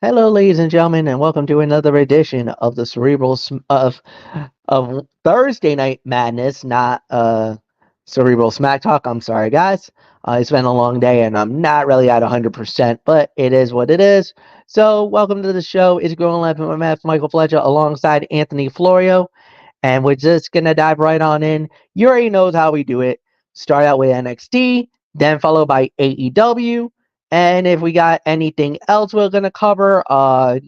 Hello, ladies and gentlemen, and welcome to another edition of the of Thursday Night Madness, not Cerebral Smack Talk. I'm sorry, guys. It's been a long day, and I'm not really at 100%, but it is what it is. So, welcome to the show. It's Growing Life with my man Michael Fletcher alongside Anthony Florio, and we're just gonna dive right on in. You already knows how we do it. Start out with NXT, then followed by AEW. And if we got anything else we're gonna cover,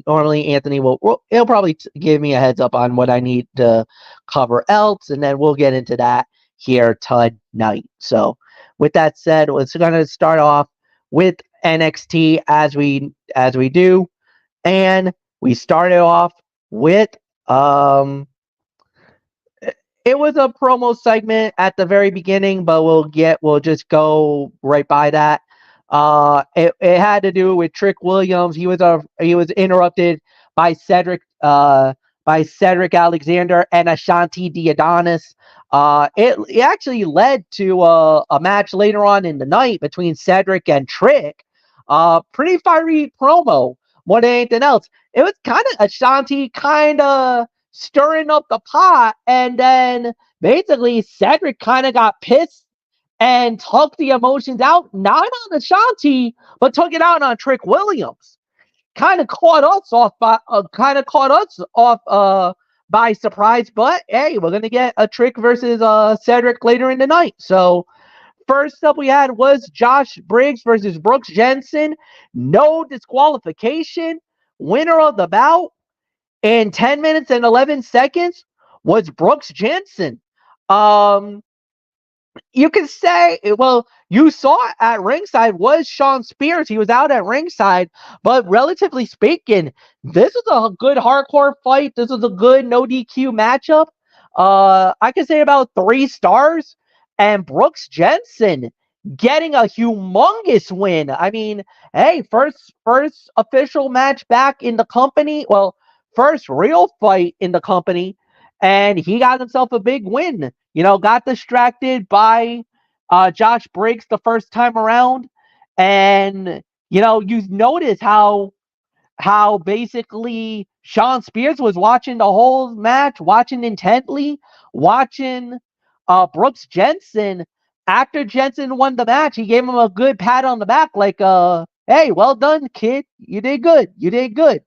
normally Anthony he'll probably give me a heads up on what I need to cover else, and then we'll get into that here tonight. So, with that said, we're gonna start off with NXT as we do, and we started off with um it was a promo segment at the very beginning, but we'll just go right by that. It had to do with Trick Williams. He was interrupted by Cedric Alexander and Ashanti Diadonis. It actually led to a match later on in the night between Cedric and Trick. Pretty fiery promo more than anything else. It was kind of Ashanti kind of stirring up the pot, and then basically Cedric kind of got pissed and took the emotions out, not on Ashanti, but took it out on Trick Williams. Kind of caught us off by surprise. But hey, we're gonna get a Trick versus Cedric later in the night. So first up we had was Josh Briggs versus Brooks Jensen. No disqualification. Winner of the bout in 10 minutes and 11 seconds was Brooks Jensen. Um, you can say, well, you saw at ringside was Sean Spears. He was out at ringside, but relatively speaking, this is a good hardcore fight. This is a good no DQ matchup. I can say about 3 stars, and Brooks Jensen getting a humongous win. I mean, hey, first official match back in the company. Well, first real fight in the company, and he got himself a big win. Got distracted by Josh Briggs the first time around, and you notice how basically Sean Spears was watching the whole match, watching intently, watching Brooks Jensen. After Jensen won the match, he gave him a good pat on the back, like, "Hey, well done, kid. You did good. You did good."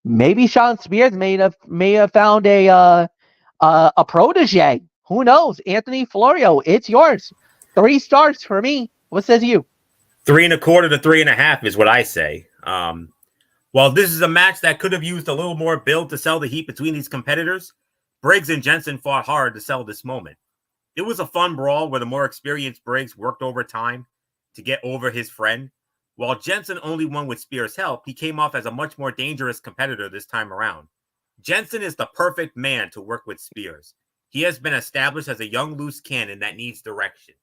Maybe Sean Spears may have found a protege. Who knows? Anthony Florio, it's yours. 3 stars for me. What says you? 3.25 to 3.5 is what I say. Well, this is a match that could have used a little more build to sell the heat between these competitors. Briggs and Jensen fought hard to sell this moment. It was a fun brawl where the more experienced Briggs worked overtime to get over his friend. While Jensen only won with Spears' help, he came off as a much more dangerous competitor this time around. Jensen is the perfect man to work with Spears. He has been established as a young loose cannon that needs direction.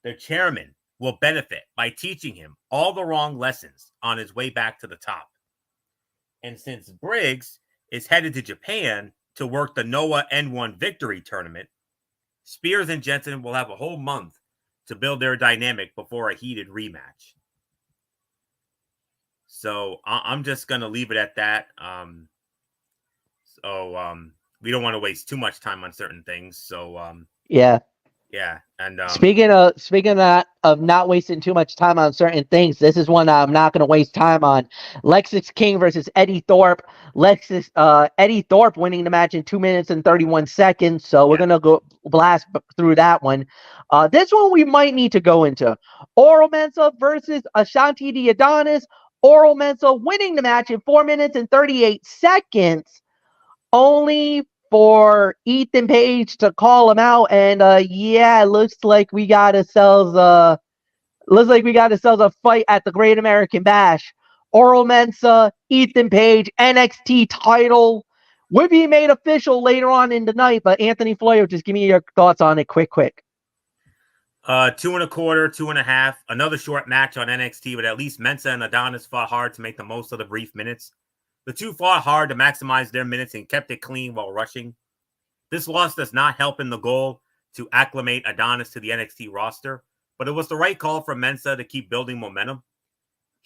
The chairman will benefit by teaching him all the wrong lessons on his way back to the top. And since Briggs is headed to Japan to work the Noah N1 Victory Tournament, Spears and Jensen will have a whole month to build their dynamic before a heated rematch. So I'm just going to leave it at that. We don't want to waste too much time on certain things. So Yeah. yeah, and Speaking of not wasting too much time on certain things, this is one I'm not going to waste time on. Lexis King versus Eddie Thorpe. Eddie Thorpe winning the match in 2 minutes and 31 seconds. So we're gonna go blast through that one. This one we might need to go into. Oral Mensa versus Ashanti Diadonis. Oral Mensa winning the match in 4 minutes and 38 seconds. Only for Ethan Page to call him out, and it looks like we got ourselves a fight at the Great American Bash. Oral Mensa, Ethan Page, NXT title will be made official later on in the night. But Anthony Florio, just give me your thoughts on it, quick. 2.25, 2.5. Another short match on NXT, but at least Mensa and Adonis fought hard to make the most of the brief minutes. The two fought hard to maximize their minutes and kept it clean while rushing. This loss does not help in the goal to acclimate Adonis to the NXT roster, but it was the right call for Mensa to keep building momentum.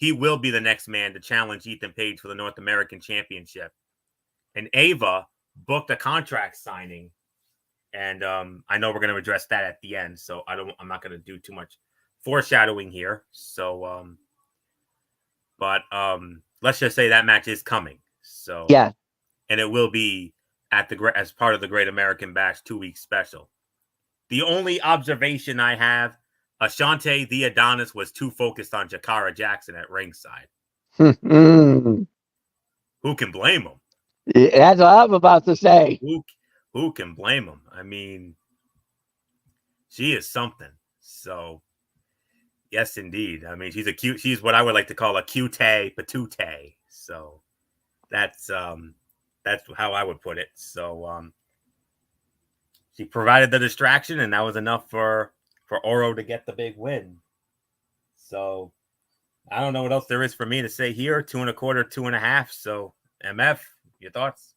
he will be the next man to challenge Ethan Page for the North American Championship. And Ava booked a contract signing, and I know we're going to address that at the end, so I'm not going to do too much foreshadowing here. So, but let's just say that match is coming. So yeah, and it will be as part of the Great American Bash 2-week special. The only observation I have, Ashante the Adonis was too focused on Jakara Jackson at ringside. Who can blame him? That's what I'm about to say. Who can blame him? I mean, she is something. So, yes, indeed. I mean, she's what I would like to call a cute patootie. So, that's how I would put it. So, she provided the distraction, and that was enough for Oro to get the big win. So, I don't know what else there is for me to say here. 2.25, 2.5. So, MF, your thoughts?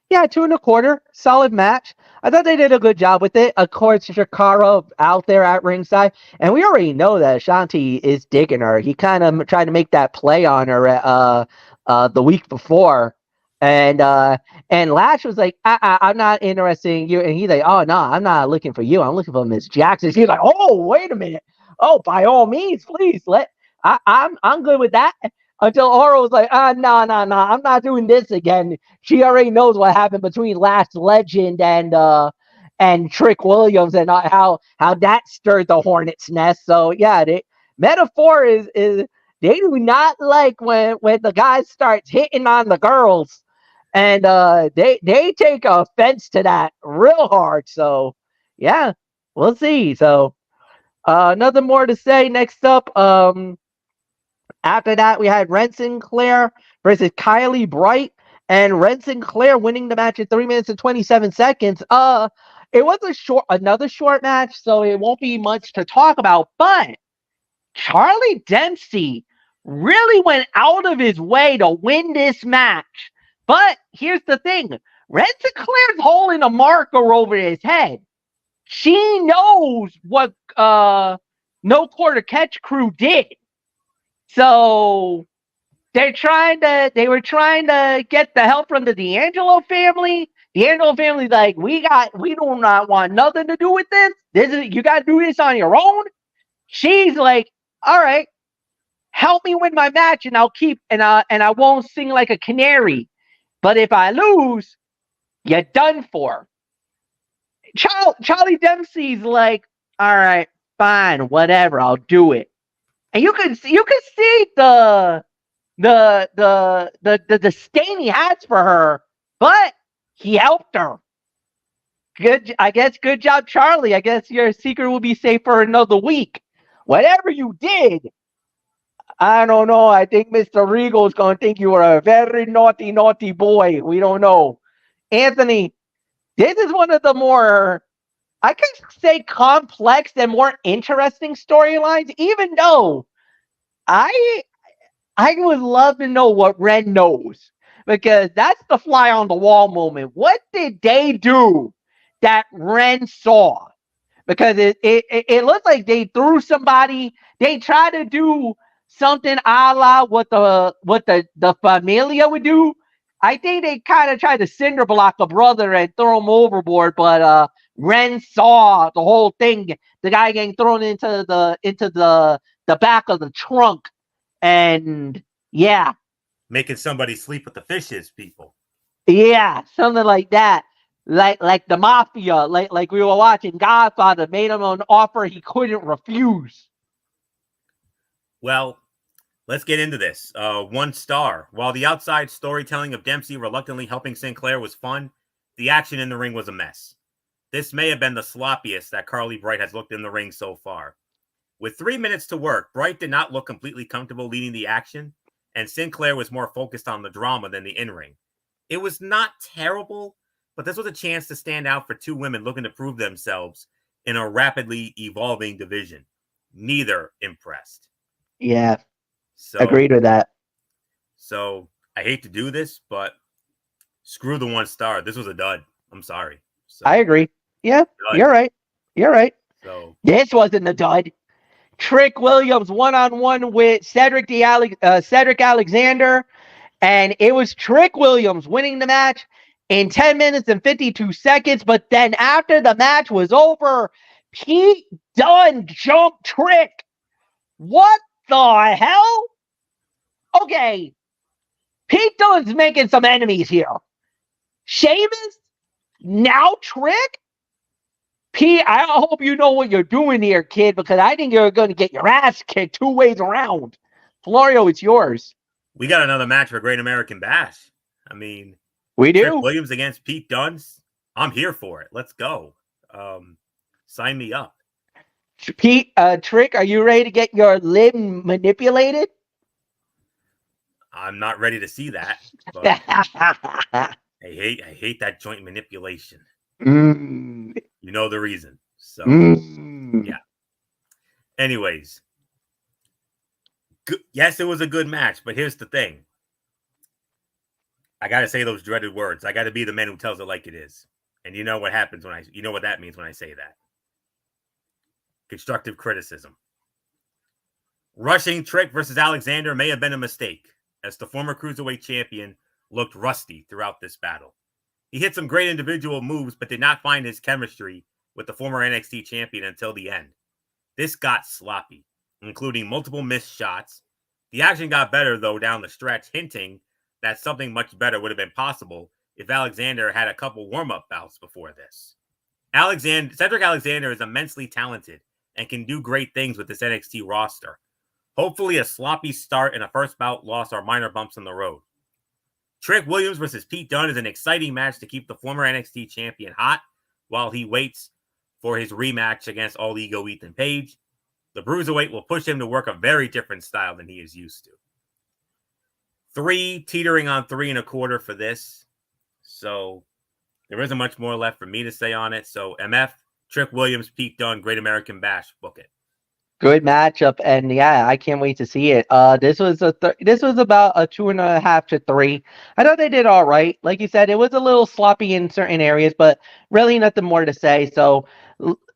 Yeah, 2.25. Solid match. I thought they did a good job with it. Of course, Shakara out there at ringside. And we already know that Shanti is digging her. He kind of tried to make that play on her the week before. And Lash was like, I'm not interested in you. And he's like, oh, no, I'm not looking for you. I'm looking for Miss Jackson. She's like, oh, wait a minute. Oh, by all means, please. I'm good with that. Until Oro was like, no, I'm not doing this again. She already knows what happened between Last Legend and Trick Williams and how that stirred the hornet's nest. So yeah, metaphor is they do not like when the guy starts hitting on the girls, and they take offense to that real hard. So yeah, we'll see. So nothing more to say. Next up, after that, we had Ren Sinclair versus Kylie Bright, and Ren Sinclair winning the match in 3 minutes and 27 seconds. It was another short match, so it won't be much to talk about. But Charlie Dempsey really went out of his way to win this match. But here's the thing: Ren Sinclair's holding a marker over his head. She knows what No Quarter Catch Crew did. So they were trying to get the help from the D'Angelo family. D'Angelo family's like, we do not want nothing to do with this. You gotta do this on your own. She's like, all right, help me win my match, and I'll keep and I won't sing like a canary. But if I lose, you're done for. Charlie Dempsey's like, all right, fine, whatever, I'll do it. And you could see the disdain he has for her, but he helped her. Good job, Charlie. I guess your secret will be safe for another week. Whatever you did, I don't know. I think Mr. Regal's going to think you were a very naughty boy. We don't know. Anthony, this is one of the more, I could say, complex and more interesting storylines, even though I would love to know what Ren knows, because that's the fly on the wall moment. What did they do that Ren saw? Because it looked like they threw somebody. They tried to do something a la what the Familia would do. I think they kind of tried to cinder block a brother and throw him overboard, but Ren saw the whole thing. The guy getting thrown into the back of the trunk, and yeah, making somebody sleep with the fishes, people. Yeah, something like that. Like the mafia, like we were watching Godfather, made him an offer he couldn't refuse. Well, let's get into this. 1 star. While the outside storytelling of Dempsey reluctantly helping Sinclair was fun, the action in the ring was a mess. This may have been the sloppiest that Carly Bright has looked in the ring so far. With 3 minutes to work, Bright did not look completely comfortable leading the action, and Sinclair was more focused on the drama than the in-ring. It was not terrible, but this was a chance to stand out for 2 women looking to prove themselves in a rapidly evolving division. Neither impressed. Yeah, agreed with that. So I hate to do this, but screw the 1 star. This was a dud. I'm sorry. So, I agree. Yeah, dud. You're right. So this wasn't a dud. Trick Williams one-on-one with Cedric Alexander, and it was Trick Williams winning the match in 10 minutes and 52 seconds. But then after the match was over, Pete Dunne jumped Trick. What the hell? Okay, Pete Dunne's making some enemies here. Sheamus? Now Trick? Pete, I hope you know what you're doing here, kid, because I think you're going to get your ass kicked 2 ways around. Florio, it's yours. We got another match for Great American Bash. I mean, we do. Trick Williams against Pete Dunne. I'm here for it. Let's go. Sign me up. Pete, Trick, are you ready to get your lid manipulated? I'm not ready to see that. But I hate that joint manipulation. You know the reason. So yeah. Anyways, yes, it was a good match, but here's the thing. I gotta say those dreaded words. I gotta be the man who tells it like it is. And you know what happens you know what that means when I say that. Constructive criticism. Rushing Trick versus Alexander may have been a mistake, as the former Cruiserweight champion looked rusty throughout this battle. He hit some great individual moves, but did not find his chemistry with the former NXT champion until the end. This got sloppy, including multiple missed shots. The action got better, though, down the stretch, hinting that something much better would have been possible if Alexander had a couple warm-up bouts before this. Cedric Alexander is immensely talented and can do great things with this NXT roster. Hopefully a sloppy start and a first bout loss are minor bumps in the road. Trick Williams versus Pete Dunne is an exciting match to keep the former NXT champion hot while he waits for his rematch against All Ego Ethan Page. The Bruiserweight will push him to work a very different style than he is used to. 3, teetering on 3.25 for this. So there isn't much more left for me to say on it. So MF, Trick Williams, Pete Dunne, Great American Bash, book it. Good matchup, and yeah, I can't wait to see it. This was about a 2.5 to 3. I thought they did all right. Like you said, it was a little sloppy in certain areas, but really nothing more to say. So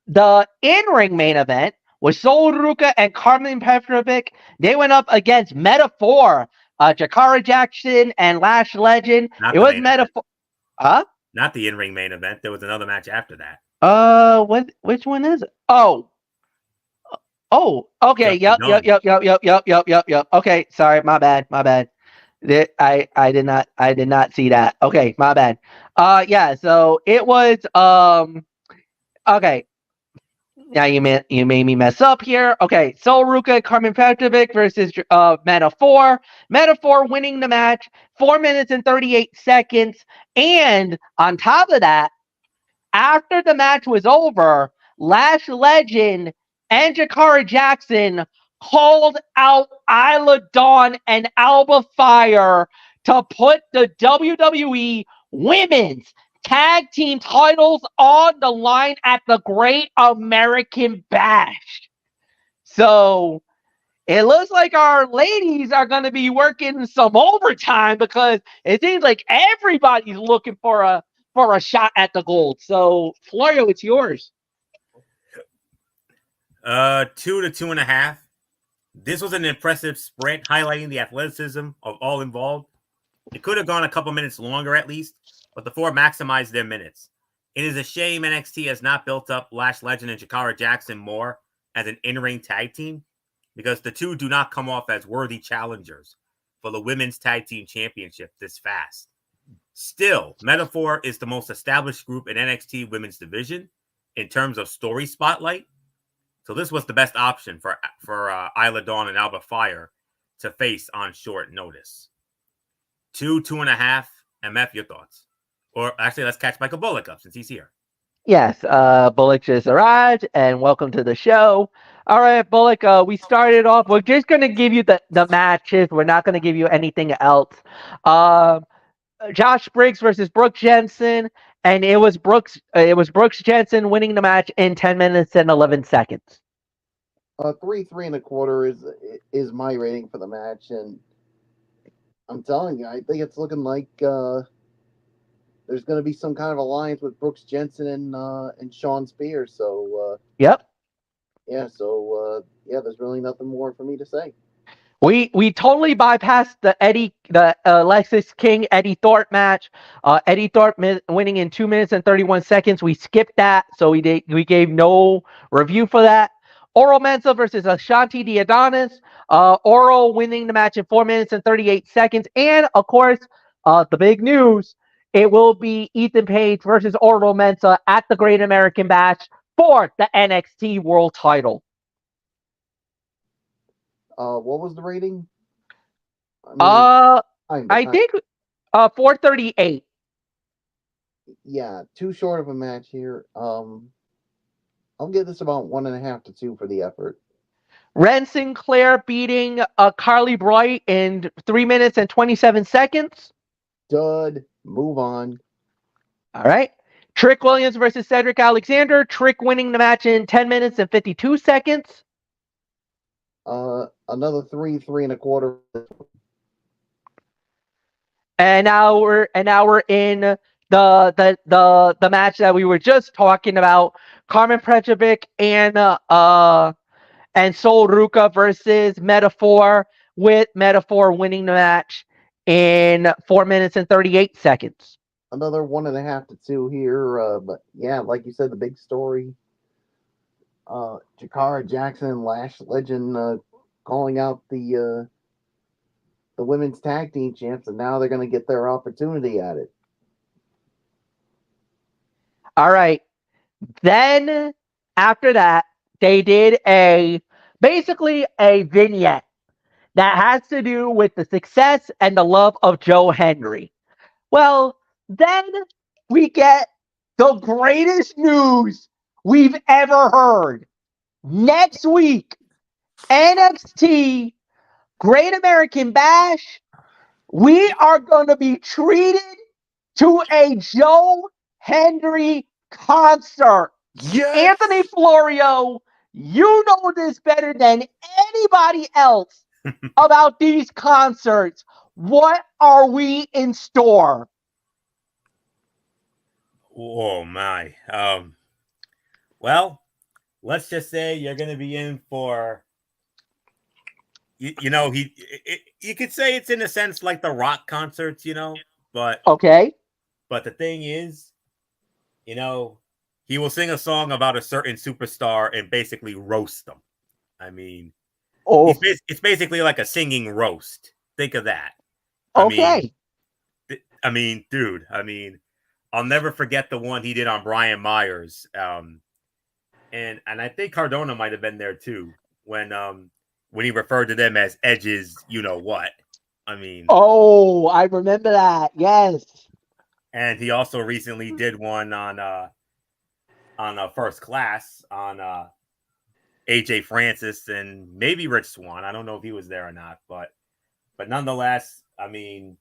the in-ring main event was Sol Ruca and Carmen Petrovic. They went up against Meta-Four, Jakara Jackson and Lash Legend. It was Meta-Four. Huh? Not the in-ring main event. There was another match after that. Which one is it? Oh, okay. Yep. Okay, sorry, my bad. I did not see that. Okay, my bad. Yeah. So it was okay. Now you made me mess up here. Okay, Sol Ruca and Carmen Petrovic versus Meta-Four. Meta-Four winning the match, 4 minutes and 38 seconds. And on top of that, after the match was over, Lash Legend and Jakara Jackson called out Isla Dawn and Alba Fire to put the WWE Women's Tag Team titles on the line at the Great American Bash. So it looks like our ladies are going to be working some overtime because it seems like everybody's looking for a shot at the gold. So Florio, it's yours. 2 to 2.5. This was an impressive sprint, highlighting the athleticism of all involved. It could have gone a couple minutes longer at least, but the four maximized their minutes. It is a shame NXT has not built up Lash Legend and Jakara Jackson more as an in-ring tag team, because the two do not come off as worthy challengers for the Women's Tag Team Championship this fast. Still, Meta-Four is the most established group in NXT Women's Division in terms of story spotlight. So this was the best option for Isla Dawn and Alba Fire to face on short notice. 2.5. MF, your thoughts? Or actually, let's catch Michael Bullock up since he's here. Yes, Bullock just arrived, and welcome to the show. All right, Bullock, we started off. We're just going to give you the matches. We're not going to give you anything else. Josh Briggs versus Brooks Jensen, and it was Brooks Jensen winning the match in 10 minutes and 11 seconds. 3.25 is my rating for the match, and I'm telling you, I think it's looking like there's going to be some kind of alliance with Brooks Jensen and Sean Spears. So yep. Yeah, so there's really nothing more for me to say. We totally bypassed the Alexis King Eddie Thorpe match. Eddie Thorpe winning in 2 minutes and 31 seconds. We skipped that, so we gave no review for that. Oro Mensa versus Ashanti Diadonis. Oro winning the match in 4 minutes and 38 seconds. And of course, the big news: it will be Ethan Page versus Oro Mensa at the Great American Bash for the NXT World Title. What was the rating? I think 438. Yeah, too short of a match here. I'll give this about 1.5 to 2 for the effort. Ren Sinclair beating Carly Bright in 3 minutes and 27 seconds. Dud. Move on. All right. Trick Williams versus Cedric Alexander. Trick winning the match in 10 minutes and 52 seconds. Another 3.25. And now we're in the match that we were just talking about: Carmen Prejovic and Sol Ruka versus Metaphor, with Metaphor winning the match in 4 minutes and 38 seconds. Another 1.5 to 2 here, but yeah, like you said, the big story. Jakara Jackson and Lash Legend calling out the women's tag team champs, and now they're going to get their opportunity at it. All right. Then after that, they did basically a vignette that has to do with the success and the love of Joe Hendry. Well, then we get the greatest news we've ever heard. Next week, NXT Great American Bash, we are going to be treated to a Joe Hendry concert. Yes! Anthony Florio, you know this better than anybody else about these concerts. What are we in store? Oh my. Well, let's just say you're going to be in for, you know, you could say it's in a sense like the Rock concerts, you know, but okay. But the thing is, you know, he will sing a song about a certain superstar and basically roast them. I mean, it's basically like a singing roast. Think of that. I mean, dude, I'll never forget the one he did on Brian Myers. And I think Cardona might have been there too when he referred to them as Edge's, you know what. I mean, I remember that. Yes. And he also recently did one on First Class on AJ Francis and maybe Rich Swann. I don't know if he was there or not, but nonetheless, I mean,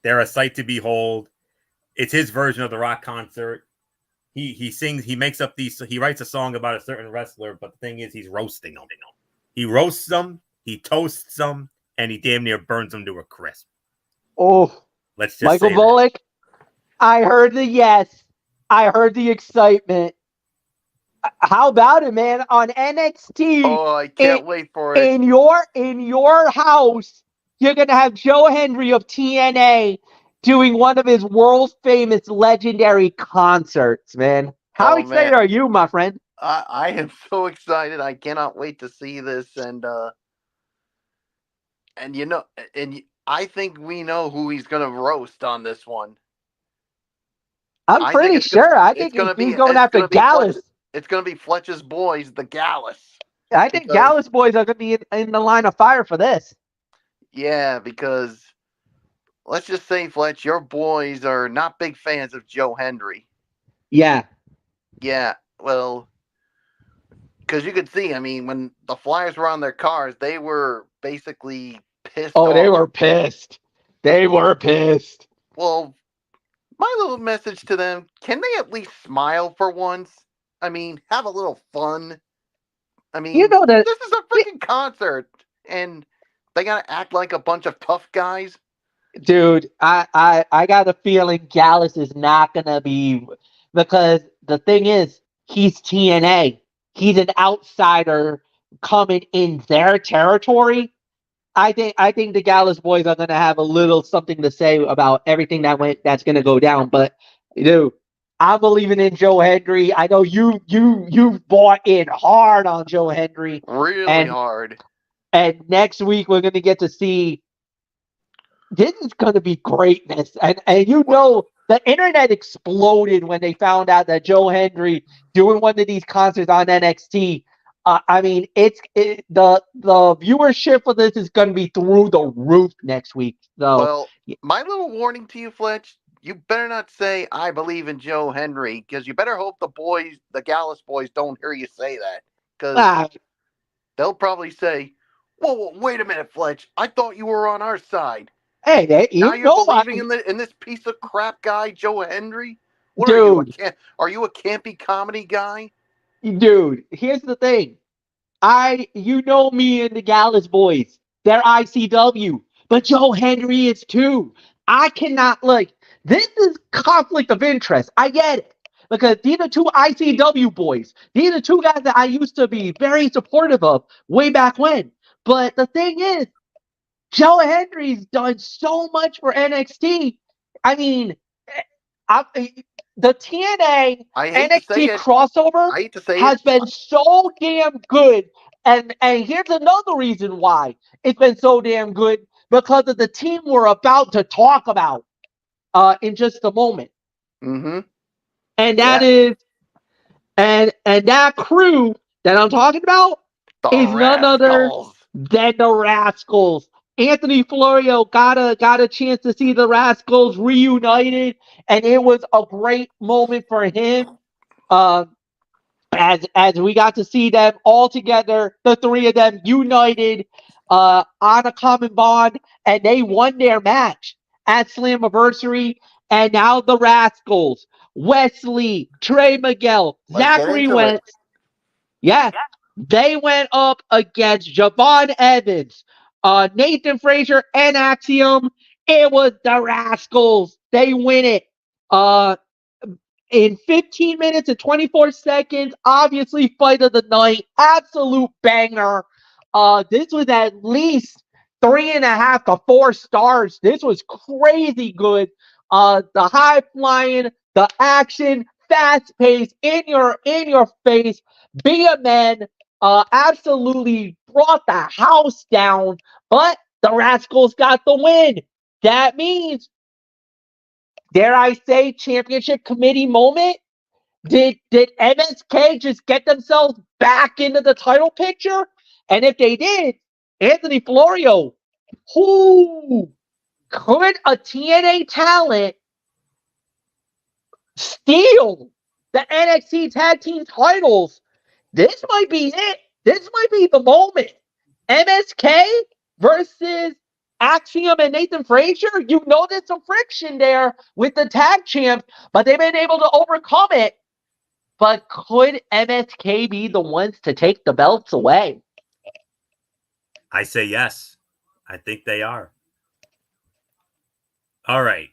they're a sight to behold. It's his version of the Rock concert. He sings, he makes up he writes a song about a certain wrestler, but the thing is, he's roasting them. He roasts them, he toasts them, and he damn near burns them to a crisp. Let's just Michael Volek. I heard the yes. I heard the excitement. How about it, man? On NXT. Oh, I can't wait for it. In your house, you're gonna have Joe Hendry of TNA doing one of his world famous legendary concerts, man. How excited are you, my friend? I am so excited. I cannot wait to see this, and you know, and I think we know who he's gonna roast on this one. I'm pretty sure. I think he's going after Gallus. It's going to be Fletch's boys, the Gallus. I think Gallus boys are going to be in the line of fire for this. Yeah, because let's just say, Fletch, your boys are not big fans of Joe Hendry. Yeah. Yeah, well, because you could see, I mean, when the Flyers were on their cars, they were basically pissed off. They were pissed. They were pissed. Well, my little message to them, can they at least smile for once? I mean, have a little fun. I mean, you know that this is a freaking concert, and they got to act like a bunch of tough guys. Dude, I got a feeling Gallus is not going to be, because the thing is, he's TNA. he's an outsider coming in their territory. I think the Gallus boys are gonna have a little something to say about everything that's gonna go down. But dude, I'm believing in Joe Hendry. I know you bought in hard on Joe Hendry, Really hard. and next week we're gonna get to see. This is gonna be greatness, and you know the internet exploded when they found out that Joe Hendry doing one of these concerts on NXT. I mean, the viewership for this is going to be through the roof next week. So, Well, my little warning to you, Fletch, you better not say I believe in Joe Hendry, because you better hope the Gallus boys don't hear you say that, because they'll probably say, whoa, wait a minute, Fletch, I thought you were on our side. hey, Now you're believing in this piece of crap guy, Joe Hendry? What dude, are you a campy comedy guy? dude, here's the thing. You know me and the Gallus boys. They're ICW, but Joe Hendry is too. I cannot this is conflict of interest. I get it. Because these are two ICW boys. These are two guys that I used to be very supportive of way back when. But the thing is, Joe Hendry's done so much for NXT. I mean, the TNA NXT crossover has been so damn good. And here's another reason why it's been so damn good, because of the team we're about to talk about in just a moment. Mm-hmm. And that is and that crew that I'm talking about is none other than the Rascals. Anthony Florio got a chance to see the Rascals reunited, and it was a great moment for him. As we got to see them all together, the three of them united on a common bond, and they won their match at Slammiversary. And now the Rascals, Wesley, Trey Miguel, Zachary Wentz, they went up against Javon Evans, Nathan Frazier, and Axiom. It was the Rascals. They win it. In 15 minutes and 24 seconds, obviously fight of the night, absolute banger. This was at least 3.5 to 4 stars. This was crazy good. The high flying, the action, fast pace, in your face. Be a man. Absolutely brought the house down, but the Rascals got the win. That means, dare I say, championship committee moment? Did MSK just get themselves back into the title picture? And if they did, Anthony Florio, who could a TNA talent steal the NXT tag team titles? This might be it. This might be the moment. MSK versus Axiom and Nathan Frazier. You know there's some friction there with the tag champs, but they've been able to overcome it. But could MSK be the ones to take the belts away? I say yes. I think they are. All right.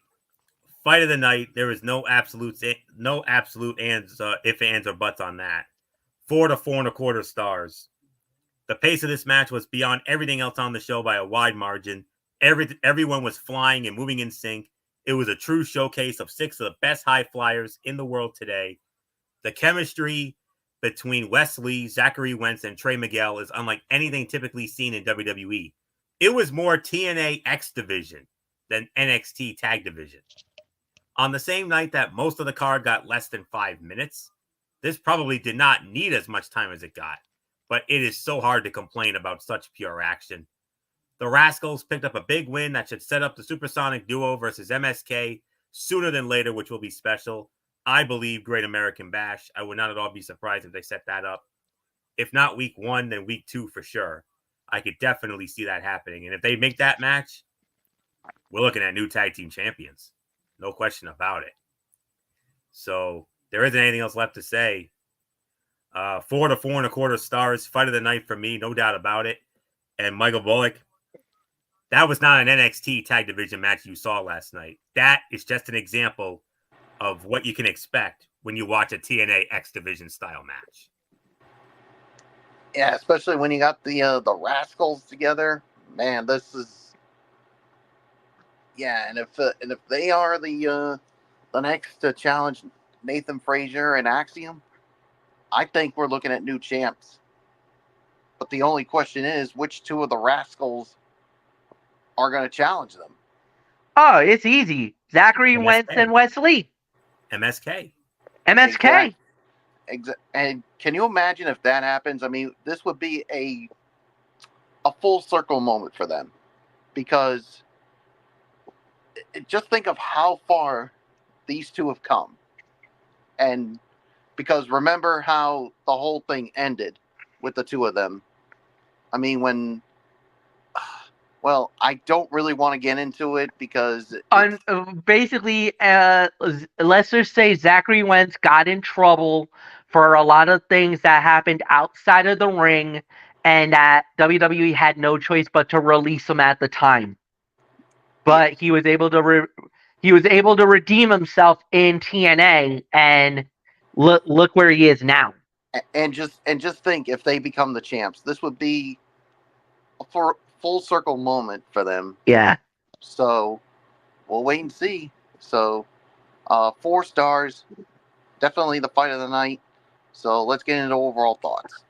Fight of the night. There is no absolute ands, if, ands, or buts on that. 4 to 4.25 stars. The pace of this match was beyond everything else on the show by a wide margin. Everyone was flying and moving in sync. It was a true showcase of 6 of the best high flyers in the world today. The chemistry between Wesley, Zachary Wentz, and Trey Miguel is unlike anything typically seen in WWE. It was more TNA X Division than NXT Tag Division. On the same night that most of the card got less than 5 minutes, this probably did not need as much time as it got, but it is so hard to complain about such pure action. The Rascals picked up a big win that should set up the Supersonic Duo versus MSK sooner than later, which will be special. I believe Great American Bash. I would not at all be surprised if they set that up. If not week 1, then week 2 for sure. I could definitely see that happening. And if they make that match, we're looking at new tag team champions. No question about it. So there isn't anything else left to say. 4 to 4.25 stars. Fight of the night for me, no doubt about it. And Michael Bullock, that was not an NXT tag division match you saw last night. That is just an example of what you can expect when you watch a TNA X Division style match. Yeah, especially when you got the Rascals together. Man, this is and if they are the next to challenge Nathan Frazier and Axiom, I think we're looking at new champs. But the only question is, which two of the Rascals are going to challenge them? Oh, it's easy. Zachary Wentz MSK. and Wesley. MSK. MSK. And can you imagine if that happens? I mean, this would be a full circle moment for them, because just think of how far these two have come. And because remember how the whole thing ended with the two of them. I mean, well, I don't really want to get into it because Basically, let's just say Zachary Wentz got in trouble for a lot of things that happened outside of the ring, and that WWE had no choice but to release him at the time. But he was able to redeem himself in TNA, and look where he is now. And just think, if they become the champs, this would be a full circle moment for them. Yeah. So we'll wait and see. So 4 stars, definitely the fight of the night. So let's get into overall thoughts.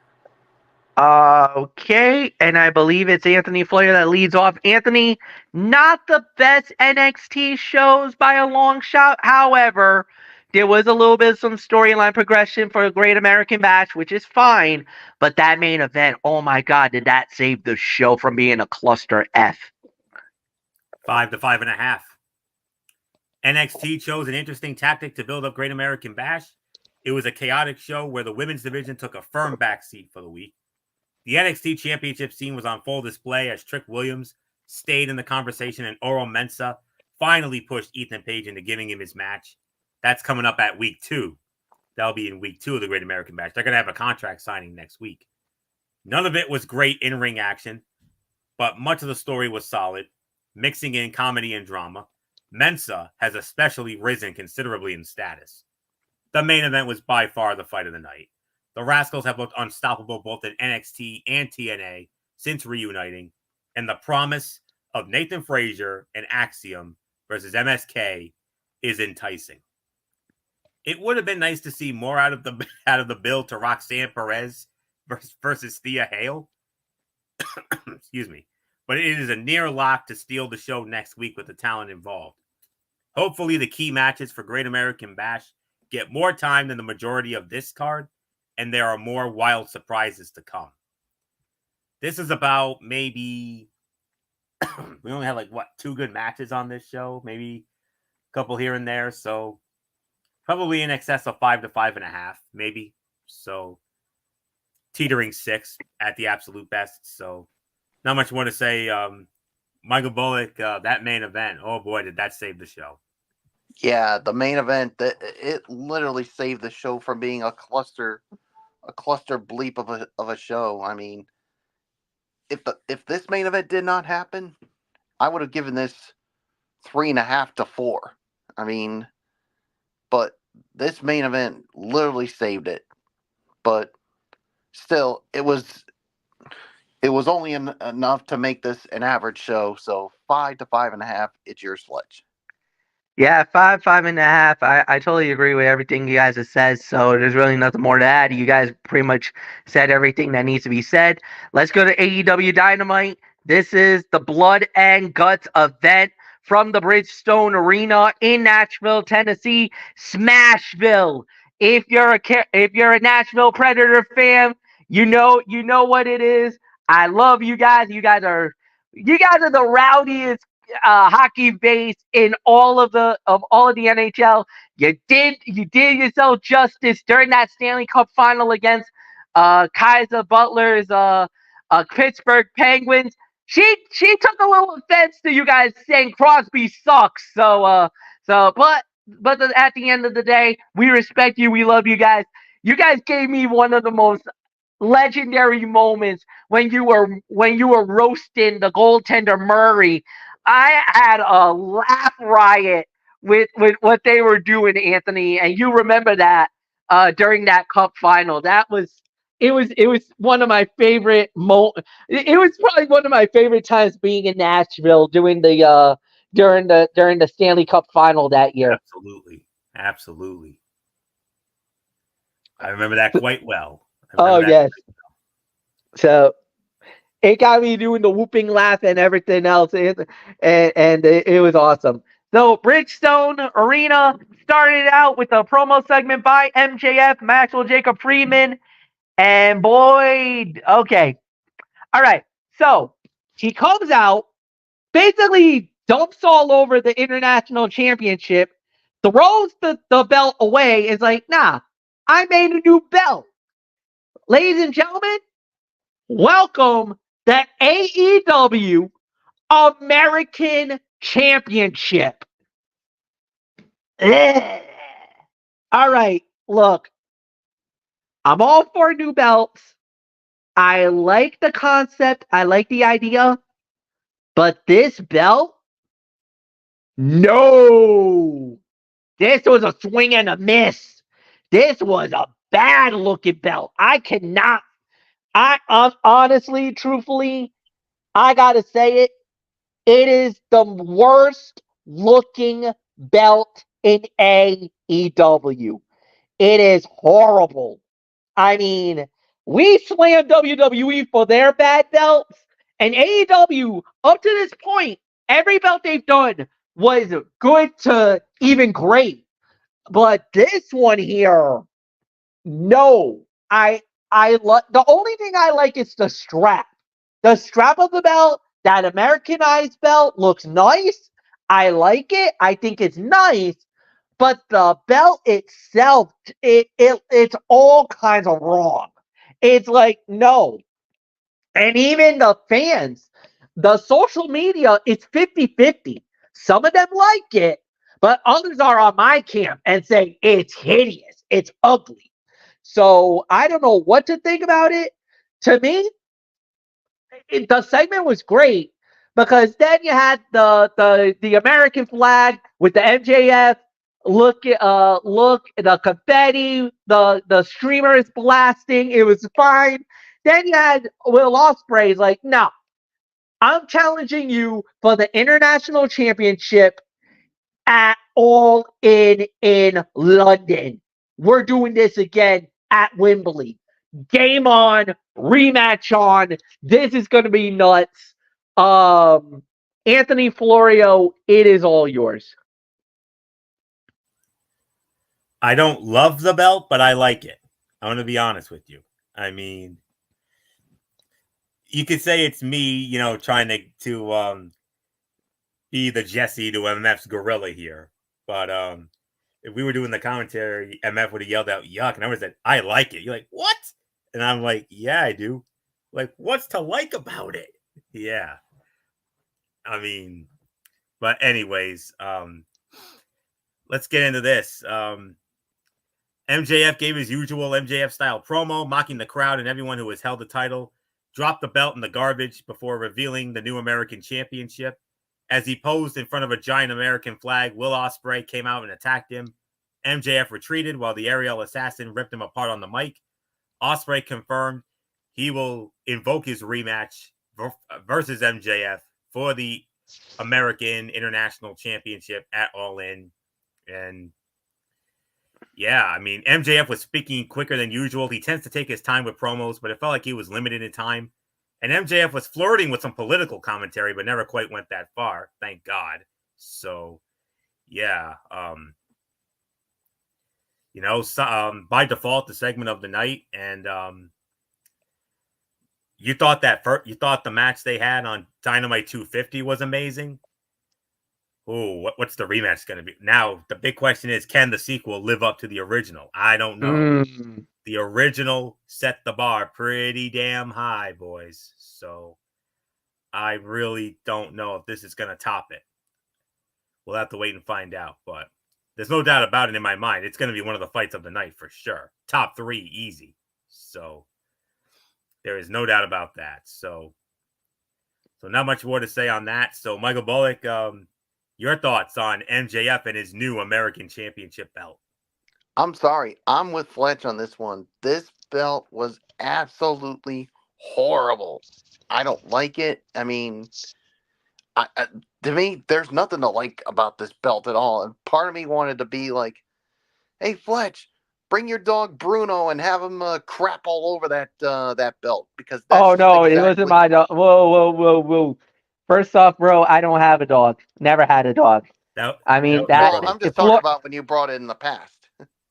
Okay, and I believe it's Anthony Flair that leads off. Anthony, not the best NXT shows by a long shot. However, there was a little bit of some storyline progression for a Great American Bash, which is fine. But that main event, oh my God, did that save the show from being a cluster F? 5 to 5.5. NXT chose an interesting tactic to build up Great American Bash. It was a chaotic show where the women's division took a firm backseat for the week. The NXT Championship scene was on full display as Trick Williams stayed in the conversation, and Oro Mensah finally pushed Ethan Page into giving him his match. That's coming up at week 2. That'll be in week 2 of the Great American Bash. They're going to have a contract signing next week. None of it was great in-ring action, but much of the story was solid, mixing in comedy and drama. Mensah has especially risen considerably in status. The main event was by far the fight of the night. The Rascals have looked unstoppable both in NXT and TNA since reuniting, and the promise of Nathan Frazier and Axiom versus MSK is enticing. It would have been nice to see more out of the build to Roxanne Perez versus Thea Hale. Excuse me. But it is a near lock to steal the show next week with the talent involved. Hopefully the key matches for Great American Bash get more time than the majority of this card, and there are more wild surprises to come. This is about maybe we only had 2 good matches on this show, maybe a couple here and there, so probably in excess of 5 to 5.5, maybe. So teetering 6 at the absolute best. So not much more to say. Michael Bullock, that main event, oh boy, did that save the show. Yeah, the main event, it literally saved the show from being a cluster bleep of a show. I mean, if this main event did not happen, I would have given this 3.5 to 4. I mean, but this main event literally saved it. But still, it was only enough to make this an average show. So 5 to 5.5, it's your sledge. Yeah, 5.5. I totally agree with everything you guys have said. So there's really nothing more to add. You guys pretty much said everything that needs to be said. Let's go to AEW Dynamite. This is the Blood and Guts event from the Bridgestone Arena in Nashville, Tennessee. Smashville. If you're a Nashville Predator fan, you know what it is. I love you guys. You guys are the rowdiest hockey base in all of the NHL. You did yourself justice during that Stanley Cup final against Kaiser Butler's Pittsburgh Penguins. She took a little offense to you guys saying Crosby sucks. But at the end of the day, we respect you. We love you guys. You guys gave me one of the most legendary moments when you were roasting the goaltender Murray. I had a laugh riot with what they were doing, Anthony, and you remember that during that cup final. That was it was one of my favorite it was probably one of my favorite times being in Nashville doing the during the Stanley Cup final that year. Absolutely. I remember that quite well. Oh yes. So it got me doing the whooping laugh and everything else, and it was awesome. So Bridgestone Arena started out with a promo segment by MJF, Maxwell Jacob Friedman, and Boyd. Okay, all right. So he comes out, basically dumps all over the International Championship, throws the belt away, is like, nah, I made a new belt. Ladies and gentlemen, welcome the AEW American Championship. Ugh. All right, look, I'm all for new belts. I like the concept. I like the idea. But this belt, no. This was a swing and a miss. This was a bad looking belt. I honestly, truthfully, I gotta say it. It is the worst looking belt in AEW. It is horrible. I mean, we slam WWE for their bad belts, and AEW, up to this point, every belt they've done was good to even great. But this one here, no. The only thing I like is the strap. The strap of the belt, that Americanized belt, looks nice. I like it. I think it's nice. But the belt itself, it's all kinds of wrong. It's like, no. And even the fans, the social media, it's 50-50. Some of them like it, but others are on my camp and say it's hideous, it's ugly. So I don't know what to think about it. To me, the segment was great because then you had the American flag with the MJF look the confetti, the streamer is blasting. It was fine. Then you had Will Ospreay's like, no, I'm challenging you for the international championship at All in London. We're doing this again at Wembley. Game on, rematch on. This is going to be nuts. Anthony Florio, it is all yours. I don't love the belt, but I like it. I'm going to be honest with you. I mean, you could say it's me, trying to be the Jesse to MF's gorilla here. But if we were doing the commentary, MF would have yelled out yuck, and I would have said, I like it. You're like, what? And I'm like, yeah, I do. Like, what's to like about it? Yeah. I mean, but anyways, let's get into this. MJF gave his usual MJF style promo, mocking the crowd and everyone who has held the title, dropped the belt in the garbage before revealing the new American Championship. As he posed in front of a giant American flag, Will Ospreay came out and attacked him. MJF retreated while the aerial assassin ripped him apart on the mic. Ospreay confirmed he will invoke his rematch versus MJF for the American International Championship at All In. And yeah, I mean, MJF was speaking quicker than usual. He tends to take his time with promos, but it felt like he was limited in time. And MJF was flirting with some political commentary, but never quite went that far. Thank God. So, yeah. By default, the segment of the night. And you thought the match they had on Dynamite 250 was amazing. Oh, what's the rematch going to be? Now, the big question is, can the sequel live up to the original? I don't know. The original set the bar pretty damn high, boys. So I really don't know if this is going to top it. We'll have to wait and find out. But there's no doubt about it in my mind. It's going to be one of the fights of the night for sure. Top 3, easy. So there is no doubt about that. So not much more to say on that. So Michael Bullock, your thoughts on MJF and his new American Championship belt? I'm sorry. I'm with Fletch on this one. This belt was absolutely horrible. I don't like it. I mean, to me, there's nothing to like about this belt at all. And part of me wanted to be like, "Hey, Fletch, bring your dog Bruno and have him crap all over that belt because that's Oh just no, it wasn't exactly." my dog. Whoa, whoa, whoa, whoa. First off, bro, I don't have a dog. Never had a dog. That I that mean was my that. Well, brother's. I'm just talking about when you brought it in the past.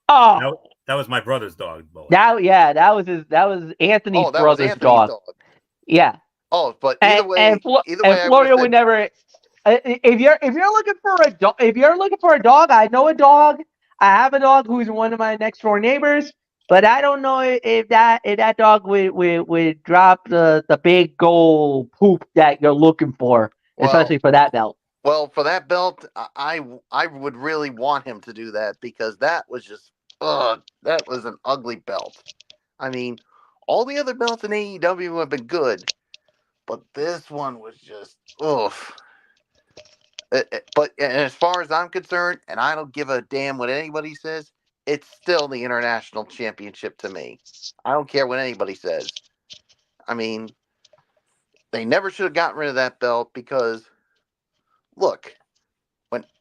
Oh, That was my brother's dog, Bullet. that was his. That was Anthony's Oh, that was brother's Anthony's dog. dog. Yeah, Oh, but and I would have Florio would said, never. If you're looking for a dog, I know a dog. I have a dog who's one of my next door neighbors, but I don't know if that dog would drop the big gold poop that you're looking for, especially for that belt. well, for that belt, I would really want him to do that because that was just, that was an ugly belt. I mean, all the other belts in AEW have been good, but this one was just, oof. But as far as I'm concerned, and I don't give a damn what anybody says, it's still the international championship to me. I don't care what anybody says. I mean, they never should have gotten rid of that belt because, look,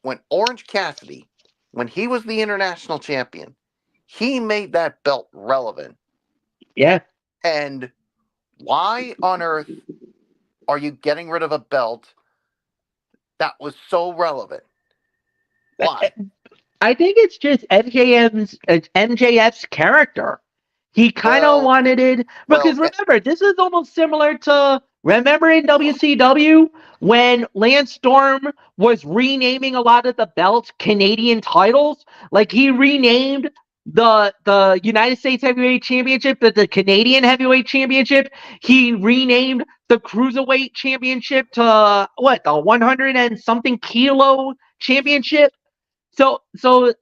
when Orange Cassidy, when he was the international champion, he made that belt relevant. Yeah. And why on earth are you getting rid of a belt that was so relevant? Why? I think it's just MJF's character. He kind of Well, wanted it because well, remember, this is almost similar to remember in WCW when Lance Storm was renaming a lot of the belts Canadian titles. Like he renamed the United States Heavyweight Championship the Canadian Heavyweight Championship. He renamed the Cruiserweight Championship to what, the 100 and something kilo championship. So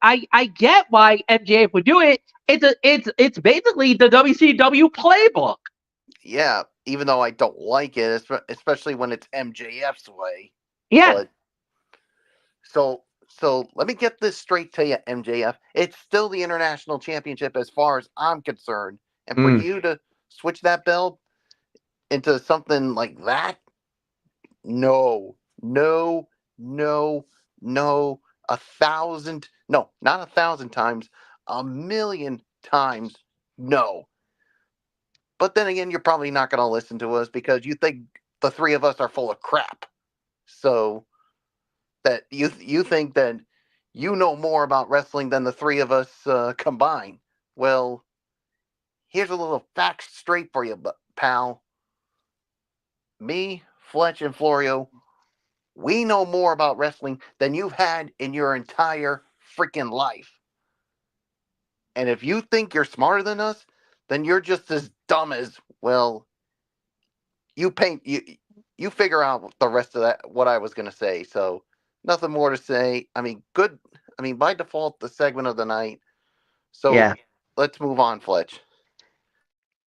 I get why MJF would do it. It's basically the WCW playbook. yeah, even though I don't like it, especially when it's MJF's way. Yeah. But so let me get this straight to you, MJF. It's still the international championship as far as I'm concerned. And for you to switch that belt into something like that, no, no, no, no, no, not 1,000 times, 1,000,000 times, no. But then again, you're probably not going to listen to us because you think the three of us are full of crap. So that you think that you know more about wrestling than the three of us combined. Well, here's a little fact straight for you, pal. Me, Fletch, and Florio, we know more about wrestling than you've had in your entire freaking life. And if you think you're smarter than us, then you're just as dumb as, well, you figure out the rest of that, what I was going to say. So nothing more to say. I mean, good. I mean, by default, the segment of the night. So Yeah. let's move on, Fletch.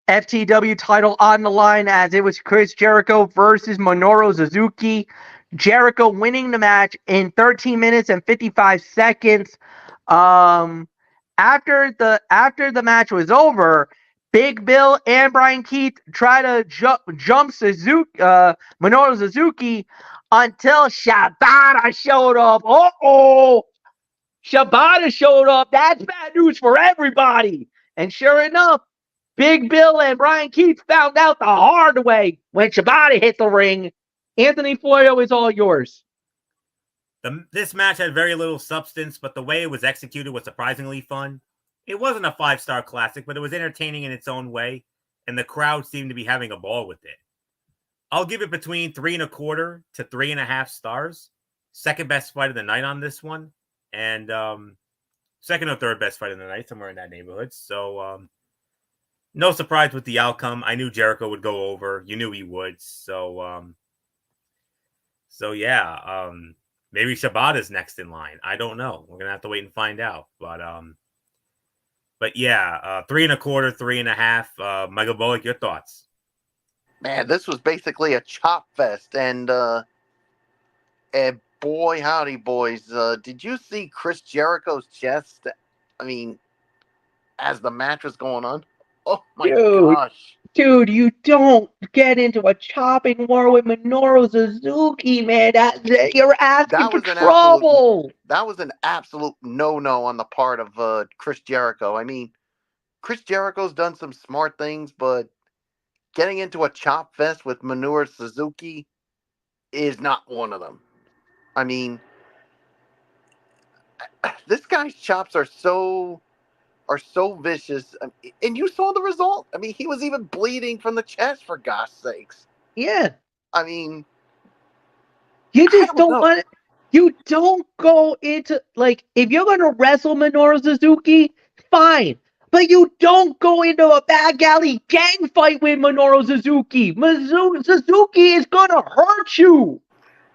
FTW title on the line as it was Chris Jericho versus Minoru Suzuki. Jericho winning the match in 13 minutes and 55 seconds. After the match was over, Big Bill and Brian Keith try to jump Suzuki, Minoru Suzuki until Shibata showed up. Shibata showed up. That's bad news for everybody. And sure enough, Big Bill and Brian Keith found out the hard way when Shibata hit the ring. Anthony Florio is all yours. This match had very little substance, but the way it was executed was surprisingly fun. It wasn't a 5-star classic, but it was entertaining in its own way, and the crowd seemed to be having a ball with it. I'll give it between 3.25 to 3.5 stars. Second best fight of the night on this one, and second or third best fight of the night, somewhere in that neighborhood. So no surprise with the outcome. I knew Jericho would go over. You knew he would. So yeah. Maybe Shibata's next in line. I don't know. We're gonna have to wait and find out. But yeah, 3.25, 3.5. Michael Bullock, your thoughts? Man, this was basically a chop fest, and boy, howdy, boys! Did you see Chris Jericho's chest? I mean, as the match was going on. Oh my Dude. gosh. Dude, you don't get into a chopping war with Minoru Suzuki, man. You're asking That for was an trouble. That was an absolute no-no on the part of Chris Jericho. I mean, Chris Jericho's done some smart things, but getting into a chop fest with Minoru Suzuki is not one of them. I mean, this guy's chops are so vicious, and you saw the result. I mean, he was even bleeding from the chest, for gosh sakes. Yeah. I mean, You just don't don't know. want it. You don't go into, like, if you're going to wrestle Minoru Suzuki, fine. But you don't go into a back alley gang fight with Minoru Suzuki. Suzuki is going to hurt you.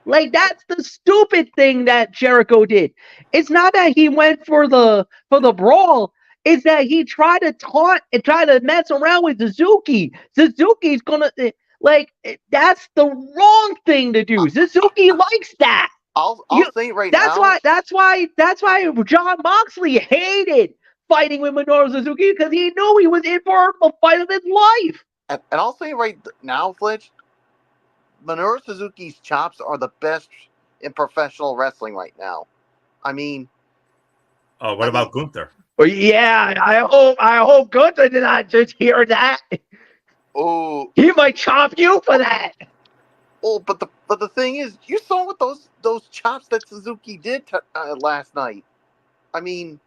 Like, that's the stupid thing that Jericho did. It's not that he went for the brawl. It's that he tried to taunt and try to mess around with Suzuki. Suzuki's gonna, like, that's the wrong thing to do. Suzuki likes that. I'll You, say it right that's now. that's why John Moxley hated fighting with Minoru Suzuki, because he knew he was in for the fight of his life. And I'll say right now, Fletch, Minoru Suzuki's chops are the best in professional wrestling right now. I mean, Oh, what about Gunther? Well, yeah, I hope Gunther did not just hear that. oh, He might chop you for that. but the thing is, you saw what those chops that Suzuki did last night. I mean,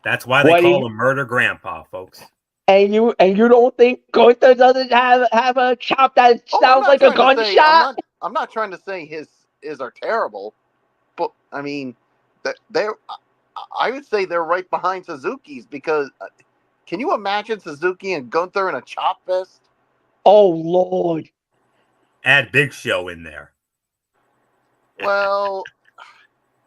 That's why they call him Murder Grandpa, folks. And you don't think Gunther doesn't have a chop that sounds like a gunshot? I'm not trying to say his are terrible, but I mean, I would say they're right behind Suzuki's, because can you imagine Suzuki and Gunther in a chop fest? Oh Lord! Add Big Show in there. Well,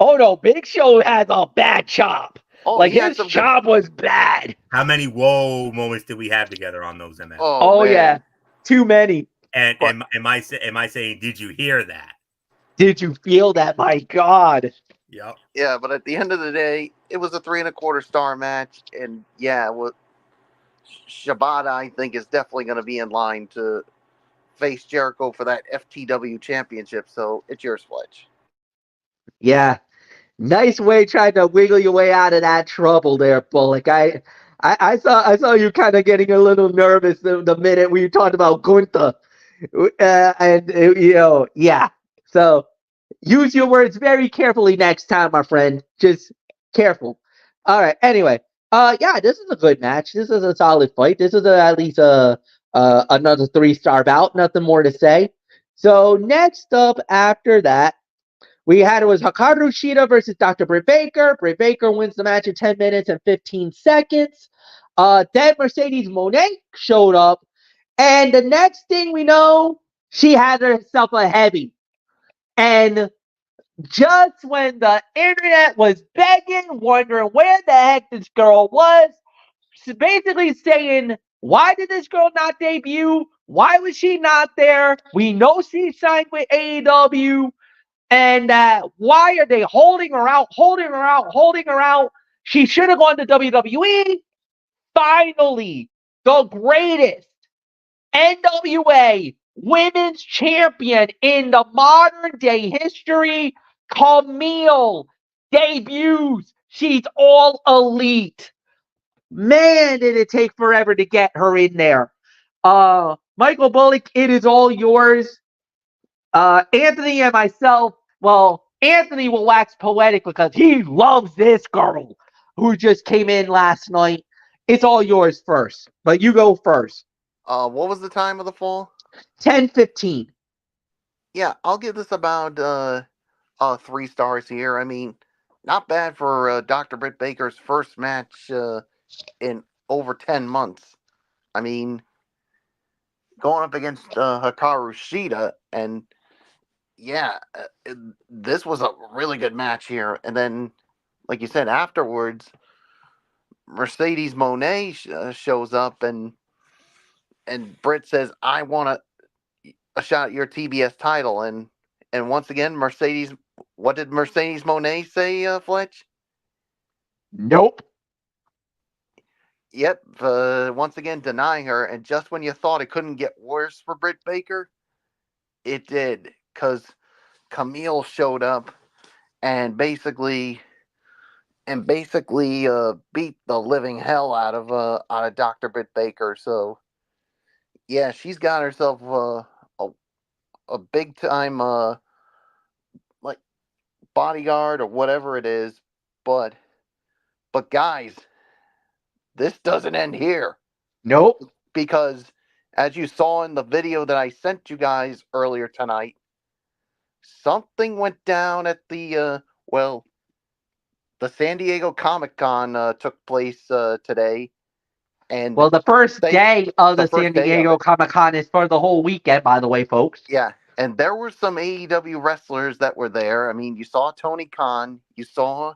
oh no, Big Show has a bad chop. Like, his chop was bad. How many whoa moments did we have together on those MS? Oh yeah, too many. And am I saying, did you hear that? Did you feel that? My God. Yep. Yeah, but at the end of the day, it was a 3.25 star match, and yeah, Shibata, I think, is definitely going to be in line to face Jericho for that FTW championship. So it's yours, Fletch. Yeah, nice way trying to wiggle your way out of that trouble there, Bullock. I saw you kind of getting a little nervous the minute we talked about Gunther, and yeah. So use your words very carefully next time, my friend. Just careful. All right. Anyway, yeah, this is a good match. This is a solid fight. This is at least another 3-star bout. Nothing more to say. So next up after that, we had, it was Hikaru Shida versus Dr. Britt Baker. Britt Baker wins the match in 10 minutes and 15 seconds. Then Mercedes Moné showed up. And the next thing we know, she had herself a heavy. And just when the internet was begging, wondering where the heck this girl was, basically saying, why did this girl not debut? Why was she not there? We know she signed with AEW. And why are they holding her out? She should have gone to WWE. Finally, the greatest NWA women's champion in the modern day history, Camille, debuts. She's all elite. Man, did it take forever to get her in there. Michael Bullock, it is all yours. Anthony and myself, well, Anthony will wax poetic because he loves this girl who just came in last night. It's all yours first, but you go first. What was the time of the fall? 10:15. Yeah, I'll give this about 3 stars here. I mean, not bad for Dr. Britt Baker's first match in over 10 months. I mean, going up against Hikaru Shida, and yeah, this was a really good match here. And then, like you said, afterwards, Mercedes Moné shows up, and Britt says, "I want a shot at your TBS title." And once again, Mercedes. What did Mercedes Moné say, Fletch? Nope. Yep, once again denying her, and just when you thought it couldn't get worse for Britt Baker, it did, because Camille showed up and basically beat the living hell out of Dr. Britt Baker. So yeah, she's got herself a big time like bodyguard or whatever it is, but guys, this doesn't end here. Nope. Because as you saw in the video that I sent you guys earlier tonight, something went down at the San Diego Comic-Con took place today. And well, the first day of the San first day of Diego it. Comic-Con is for the whole weekend, by the way, folks. Yeah, and there were some AEW wrestlers that were there. I mean, you saw Tony Khan, you saw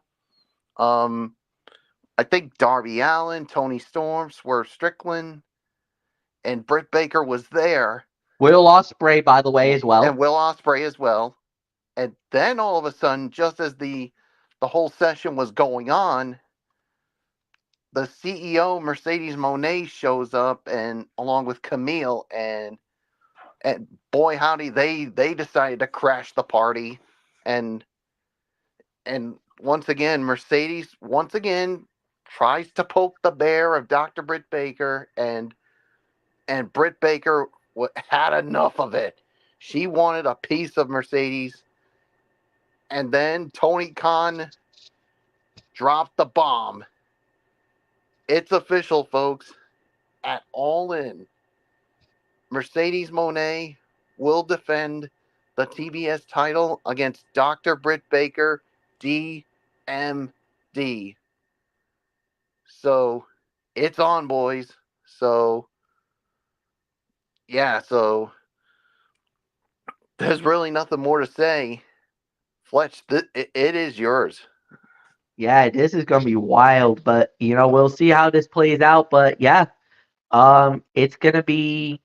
I think Darby Allin, Tony Storm, Swerve Strickland, and Britt Baker was there. Will Ospreay, by the way, as well. And Will Ospreay as well. And then all of a sudden, just as the whole session was going on, the CEO, Mercedes Moné, shows up, and along with Camille, and boy howdy, they decided to crash the party. And once again, Mercedes tries to poke the bear of Dr. Britt Baker, and Britt Baker had enough of it. She wanted a piece of Mercedes. And then Tony Khan dropped the bomb. It's official, folks. At All In, Mercedes Moné will defend the TBS title against Dr. Britt Baker, DMD. So, it's on, boys. So, yeah, so there's really nothing more to say. Fletch, it is yours. Yeah, this is gonna be wild, but we'll see how this plays out. But yeah, it's gonna be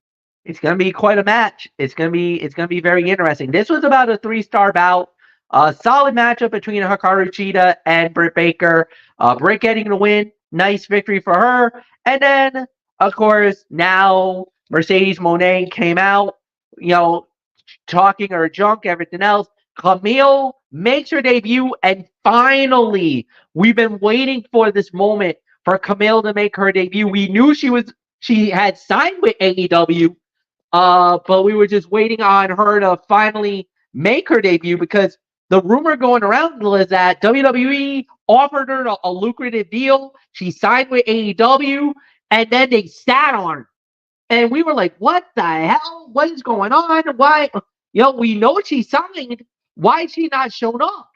quite a match. It's gonna be very interesting. This was about a 3-star bout. A solid matchup between Hikaru Shida and Britt Baker. Britt getting the win. Nice victory for her. And then, of course, now Mercedes Moné came out, talking her junk, everything else. Camille makes her debut, and finally, we've been waiting for this moment for Camille to make her debut. We knew she had signed with AEW, but we were just waiting on her to finally make her debut, because the rumor going around was that WWE offered her a lucrative deal. She signed with AEW, and then they sat on her. And we were like, what the hell? What is going on? Why? We know she signed. Why is she not shown up?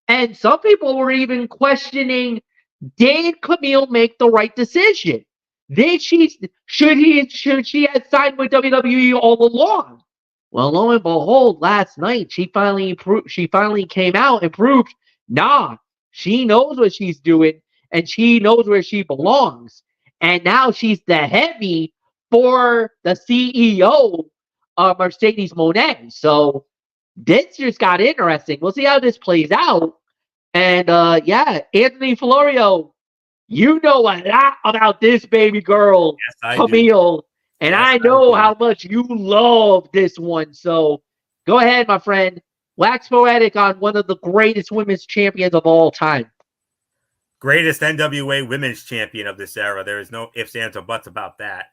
And some people were even questioning, did Camille make the right decision? Should she have signed with WWE all along? Well, lo and behold, last night she finally came out and proved, nah, she knows what she's doing, and she knows where she belongs. And now she's the heavy for the CEO of Mercedes Moné. So this just got interesting. We'll see how this plays out. And yeah, Anthony Florio, you know a lot about this baby girl, Yes, Camille. do. And yes, I know how much you love this one. So go ahead, my friend. Wax poetic on one of the greatest women's champions of all time. Greatest NWA women's champion of this era. There is no ifs, ands, or buts about that.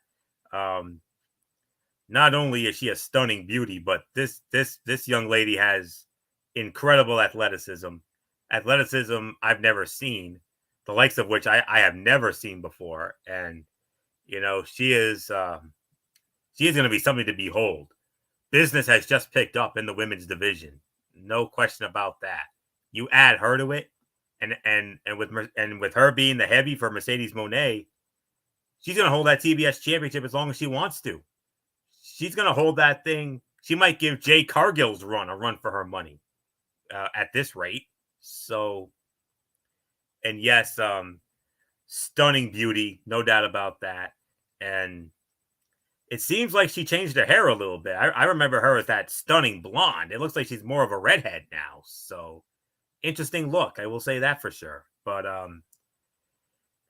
Not only is she a stunning beauty, but this young lady has incredible athleticism. Athleticism I've never seen, the likes of which I have never seen before. And she is going to be something to behold. Business has just picked up in the women's division, no question about that. You add her to it, and with her being the heavy for Mercedes Moné, she's going to hold that TBS championship as long as she wants to. She's going to hold that thing. She might give Jay Cargill's run a run for her money at this rate. So, and yes, stunning beauty, no doubt about that. And it seems like she changed her hair a little bit. I remember her as that stunning blonde. It looks like she's more of a redhead now. So, interesting look. I will say that for sure. But,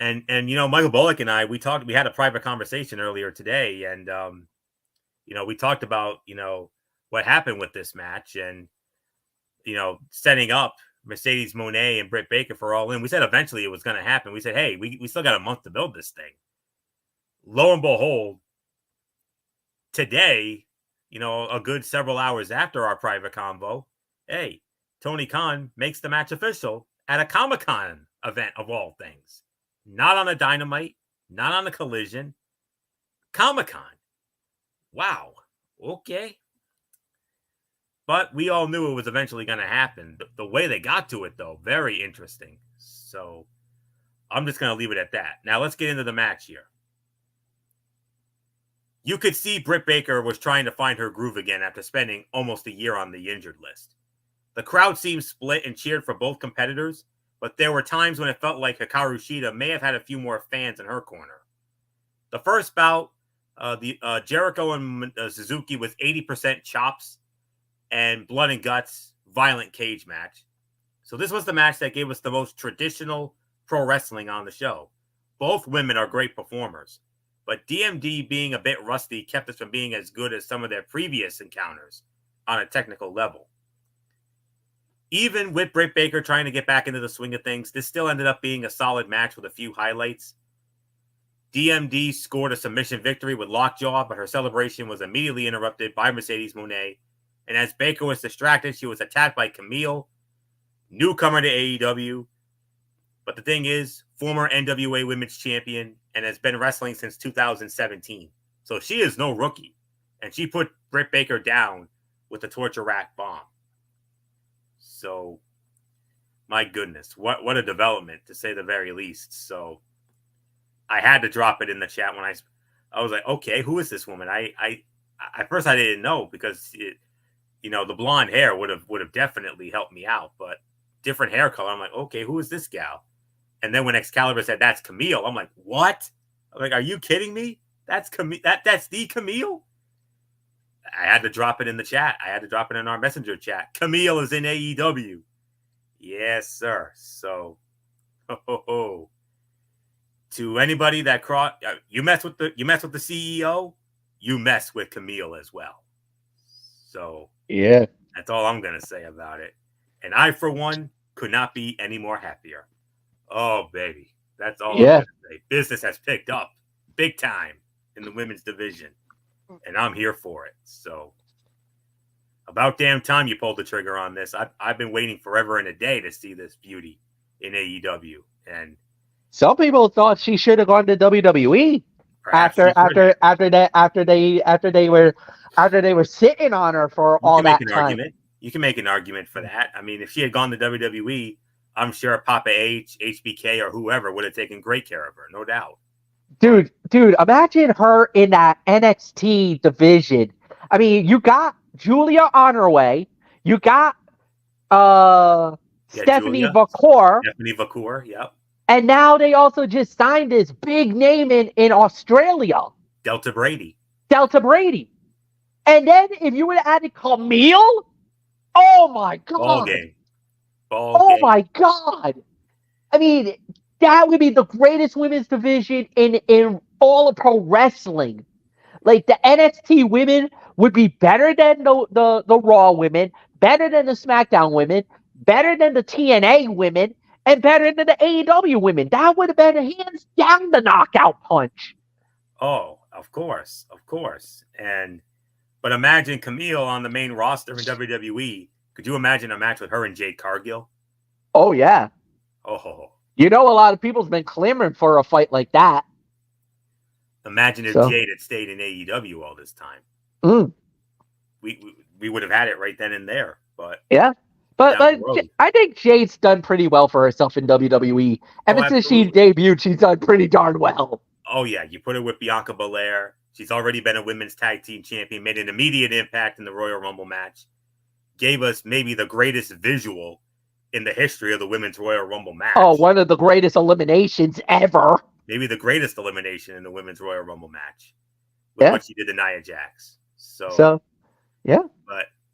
And Michael Bullock and I, we had a private conversation earlier today, and we talked about what happened with this match, and setting up Mercedes Moné and Britt Baker for All In. We said eventually it was going to happen. We said, hey, we still got a month to build this thing. Lo and behold, today, a good several hours after our private convo, hey, Tony Khan makes the match official at a Comic-Con event of all things. Not on a Dynamite, not on a Collision. Comic-Con. Wow. Okay. But we all knew it was eventually going to happen. The way they got to it, though, very interesting. So I'm just going to leave it at that. Now let's get into the match here. You could see Britt Baker was trying to find her groove again after spending almost a year on the injured list. The crowd seemed split and cheered for both competitors, but there were times when it felt like Hikaru Shida may have had a few more fans in her corner. The first bout, Jericho and Suzuki was 80% chops and blood and guts, violent cage match. So this was the match that gave us the most traditional pro wrestling on the show. Both women are great performers, but DMD being a bit rusty kept us from being as good as some of their previous encounters on a technical level. Even with Britt Baker trying to get back into the swing of things, this still ended up being a solid match with a few highlights. DMD scored a submission victory with Lockjaw, but her celebration was immediately interrupted by Mercedes Moné. And as Baker was distracted, she was attacked by Camille, newcomer to AEW. But the thing is, former NWA Women's Champion and has been wrestling since 2017. So she is no rookie. And she put Britt Baker down with the torture rack bomb. So, my goodness, what a development, to say the very least. So, I had to drop it in the chat when I was like, okay, who is this woman? I at first I didn't know, because the blonde hair would have definitely helped me out, but different hair color. I'm like, okay, who is this gal? And then when Excalibur said that's Camille, I'm like, what? I'm like, are you kidding me? That's Camille. That's the Camille. I had to drop it in the chat. I had to drop it in our messenger chat. Camille is in AEW. Yes, sir. So, to anybody that you mess with the CEO, you mess with Camille as well. So yeah, that's all I'm gonna say about it. And I, for one, could not be any more happier. Oh, baby, that's all I'm gonna say. Business has picked up big time in the women's division, and I'm here for it. So, about damn time you pulled the trigger on this. I've been waiting forever and a day to see this beauty in AEW, and some people thought she should have gone to WWE after they were sitting on her for all that time. You can make an argument for that. I mean, if she had gone to WWE, I'm sure Papa H, HBK, or whoever would have taken great care of her, no doubt. Dude, imagine her in that NXT division. I mean, you got Julia on her way. You got Stephanie Vacour. Stephanie Vacour, yep. And now they also just signed this big name in Australia. Delta Brady. And then if you would have added Camille, oh my God. Ball game. My God. I mean, that would be the greatest women's division in all of pro wrestling. Like, the NXT women would be better than the Raw women, better than the SmackDown women, better than the TNA women, and better than the AEW women. That would have been hands down the knockout punch. Oh, of course. But imagine Camille on the main roster in WWE. Could you imagine a match with her and Jade Cargill? Oh, yeah. Oh. A lot of people's been clamoring for a fight like that. Imagine if Jade had stayed in AEW all this time. We would have had it right then and there. But yeah. But I think Jade's done pretty well for herself in WWE. Ever since she debuted, she's done pretty darn well. Oh, yeah. You put her with Bianca Belair. She's already been a women's tag team champion, made an immediate impact in the Royal Rumble match, gave us maybe the greatest visual in the history of the women's Royal Rumble match. Oh, one of the greatest eliminations ever. Maybe the greatest elimination in the women's Royal Rumble match with what she did to Nia Jax. So yeah.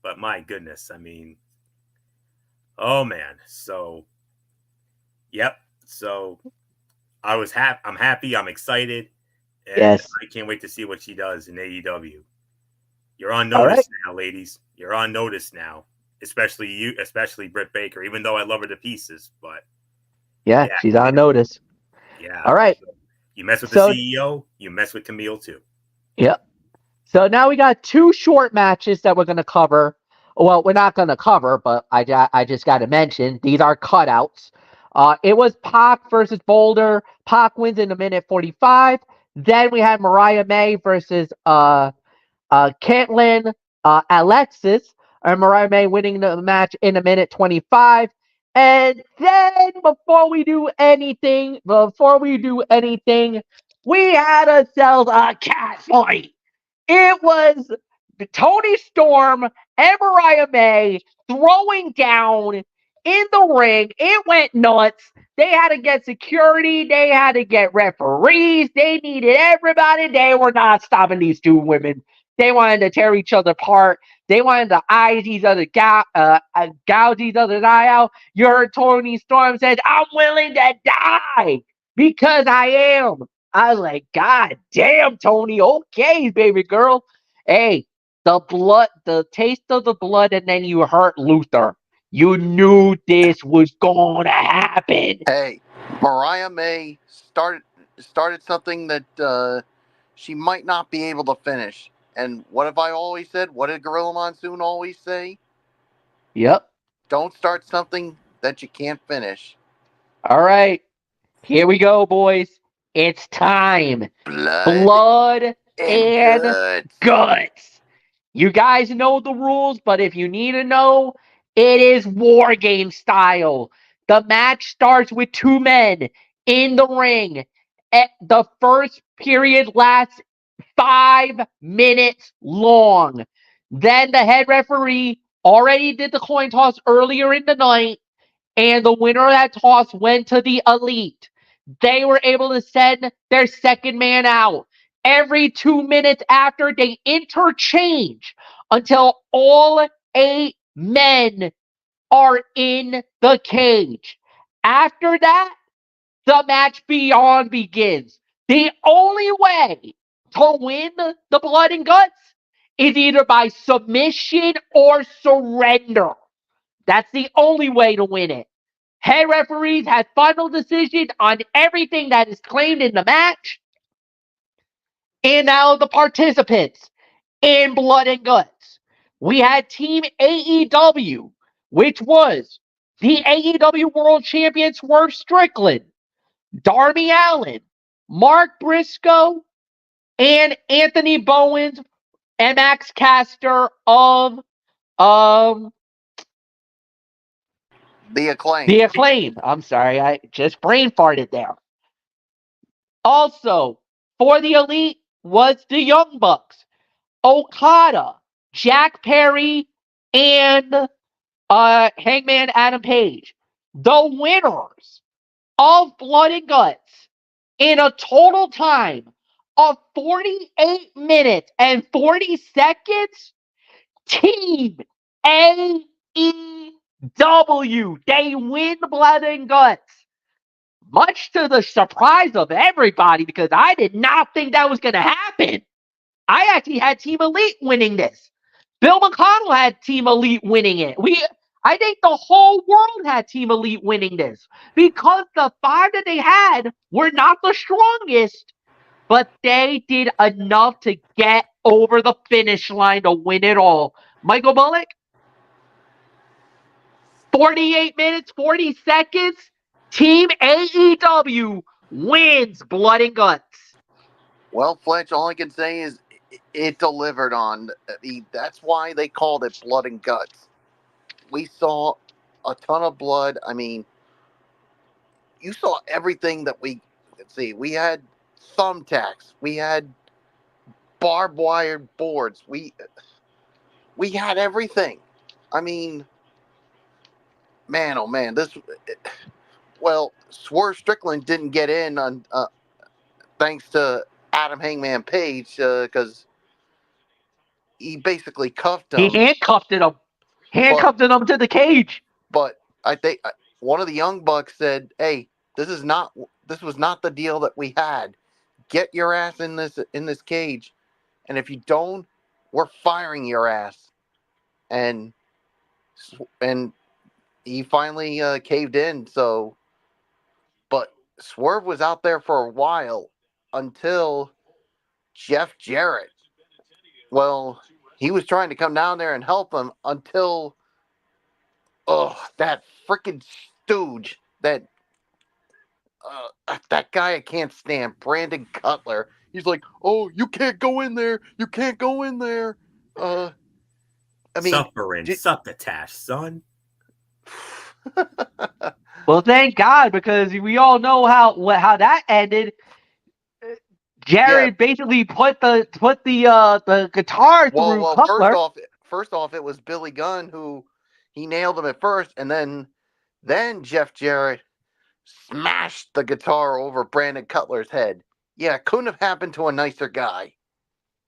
But my goodness, I mean, oh man. So, yep. So I'm happy. I'm excited. And Yes. I can't wait to see what she does in AEW. You're on All notice right. now, ladies. You're on notice now. Especially you, especially Britt Baker, even though I love her to pieces. But Yeah, she's on notice. yeah. All right. You mess with So- the CEO, you mess with Camille too. Yep. So now we got 2 short matches that we're going to cover. Well, we're not going to cover, but I just got to mention these are cutouts. It was Pac versus Boulder. Pac wins in a minute 45. Then we had Mariah May versus Caitlin Alexis, and Mariah May winning the match in a minute 25. And then before we do anything, we had ourselves a cat fight. It was Tony Storm and Mariah May throwing down in the ring. It went nuts. They had to get security. They had to get referees. They needed everybody. They were not stopping these 2 women. They wanted to tear each other apart. They wanted to gouge each other's eye out. You heard Tony Storm said, "I'm willing to die because I am." I was like, God damn, Tony. Okay, baby girl. Hey, the taste of the blood, and then you hurt Luther. You knew this was going to happen. Hey, Mariah May started something that she might not be able to finish. And what have I always said? What did Gorilla Monsoon always say? Yep. Don't start something that you can't finish. All right. Here we go, boys. It's time. Blood and guts. You guys know the rules, but if you need to know, it is war game style. The match starts with 2 men in the ring. The first period lasts 5 minutes long. Then the head referee already did the coin toss earlier in the night, and the winner of that toss went to the Elite. They were able to send their second man out. Every 2 minutes after, they interchange until all 8 men are in the cage. After that, the match beyond begins. The only way to win the blood and guts is either by submission or surrender. That's the only way to win it. Head referees had final decision on everything that is claimed in the match. And now the participants in Blood and Guts. We had Team AEW, which was the AEW World Champion Swerve Strickland, Darby Allin, Mark Briscoe, and Anthony Bowens and Max Caster of The Acclaim. The Acclaim. I'm sorry, I just brain farted there. Also, for the Elite was the Young Bucks, Okada, Jack Perry, and Hangman Adam Page. The winners of Blood and Guts in a total time of 48 minutes and 40 seconds, Team AEW. They win Blood and Guts. Much to the surprise of everybody, because I did not think that was going to happen. I actually had Team Elite winning this. Bill McConnell had Team Elite winning it. I think the whole world had Team Elite winning this, because the 5 that they had were not the strongest, but they did enough to get over the finish line to win it all. Michael Bullock, 48 minutes, 40 seconds, Team AEW wins Blood and Guts. Well, Fletch, all I can say is it delivered on. That's why they called it Blood and Guts. We saw a ton of blood. I mean, you saw everything that we could see. We had thumbtacks. We had barbed wire boards. We had everything. I mean, man, oh man, well, Swerve Strickland didn't get in on thanks to Adam Hangman Page because he basically cuffed him. He handcuffed him to the cage. But I think one of the Young Bucks said, "Hey, this is not this was not the deal that we had. Get your ass in this cage, and if you don't, we're firing your ass." And he finally caved in. So, but Swerve was out there for a while until Jeff Jarrett. Well, he was trying to come down there and help him until, that freaking stooge, that guy I can't stand, Brandon Cutler. He's like, "Oh, you can't go in there. You can't go in there." I mean, suffering, succotash, son. Well, thank God, because we all know how that ended. Jarrett basically put the guitar through Cutler. First off, it was Billy Gunn who he nailed him at first, and then Jeff Jarrett smashed the guitar over Brandon Cutler's head. Yeah, it couldn't have happened to a nicer guy.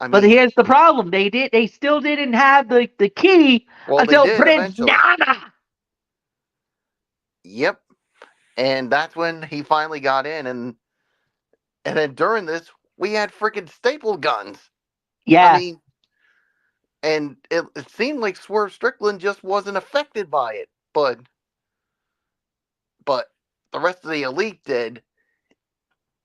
But here's the problem: they still didn't have the key until Prince Nana. Yep, and that's when he finally got in, and then during this we had freaking staple guns. Yeah. I mean, and it seemed like Swerve Strickland just wasn't affected by it, but the rest of the Elite did.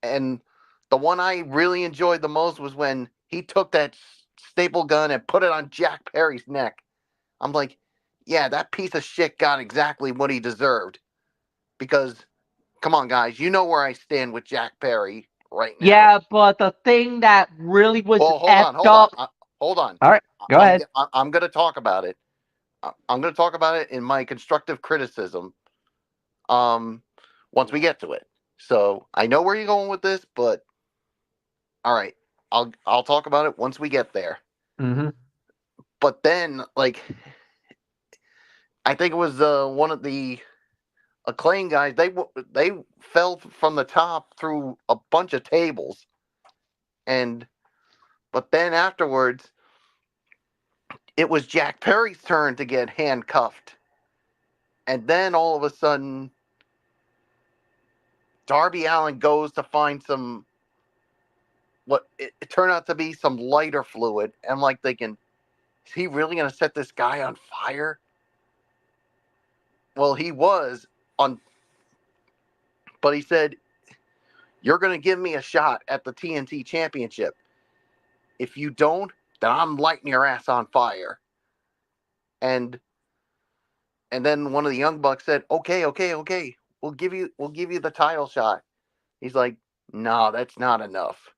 And the one I really enjoyed the most was when he took that staple gun and put it on Jack Perry's neck. I'm like, yeah, that piece of shit got exactly what he deserved. Because, come on, guys, you know where I stand with Jack Perry right now. Yeah, but the thing that really was hold on. All right, go ahead. I'm going to talk about it. I'm going to talk about it in my constructive criticism. Once we get to it. So I know where you're going with this, but all right, I'll talk about it once we get there. Mm-hmm. But then, like, I think it was one of the Acclaim guys. They fell from the top through a bunch of tables, but then afterwards, it was Jack Perry's turn to get handcuffed, and then all of a sudden, Darby Allin goes to find some, what it turned out to be some lighter fluid. And I'm like thinking, is he really going to set this guy on fire? Well, he was but he said, "You're going to give me a shot at the TNT Championship. If you don't, then I'm lighting your ass on fire." And then one of the Young Bucks said, okay. We'll give you the title shot. He's like, "No, that's not enough.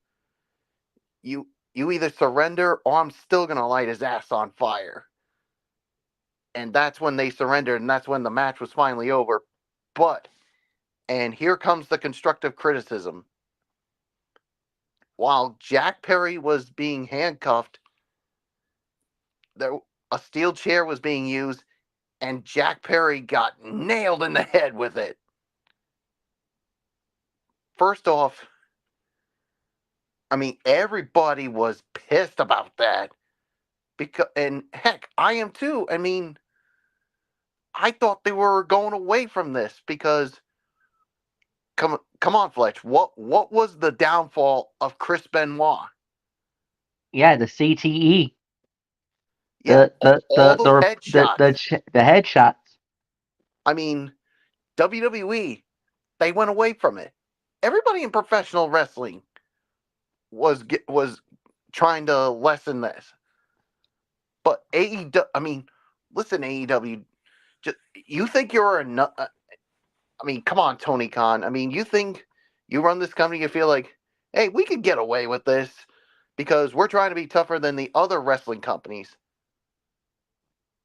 You either surrender or I'm still going to light his ass on fire." And that's when they surrendered, and that's when the match was finally over. And here comes the constructive criticism. While Jack Perry was being handcuffed, a steel chair was being used, and Jack Perry got nailed in the head with it. First off, I mean, everybody was pissed about that. And heck, I am too. I mean, I thought they were going away from this because, come on, Fletch. What was the downfall of Chris Benoit? Yeah, the CTE. Yeah, the headshots. I mean, WWE, they went away from it. Everybody in professional wrestling was trying to lessen this. But AEW, I mean, listen, AEW, you think you're enough? I mean, come on, Tony Khan. I mean, you think you run this company, you feel like, hey, we could get away with this because we're trying to be tougher than the other wrestling companies.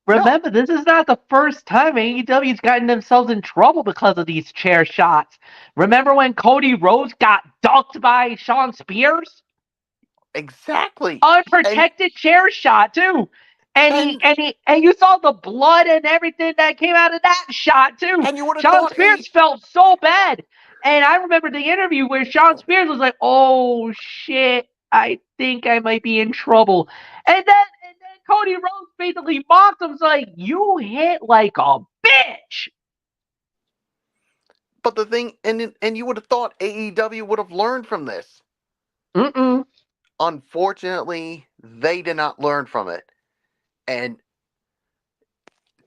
Remember, this is not the first time AEW's gotten themselves in trouble because of these chair shots. Remember when Cody Rhodes got ducked by Shawn Spears? Exactly. Unprotected chair shot too. And you saw the blood and everything that came out of that shot too. And you would have Shawn Spears felt so bad. And I remember the interview where Shawn Spears was like, "Oh shit, I think I might be in trouble." And then Cody Rhodes basically mocked him, like, "You hit like a bitch." But the thing, and you would have thought AEW would have learned from this. Mm-mm. Unfortunately, they did not learn from it. And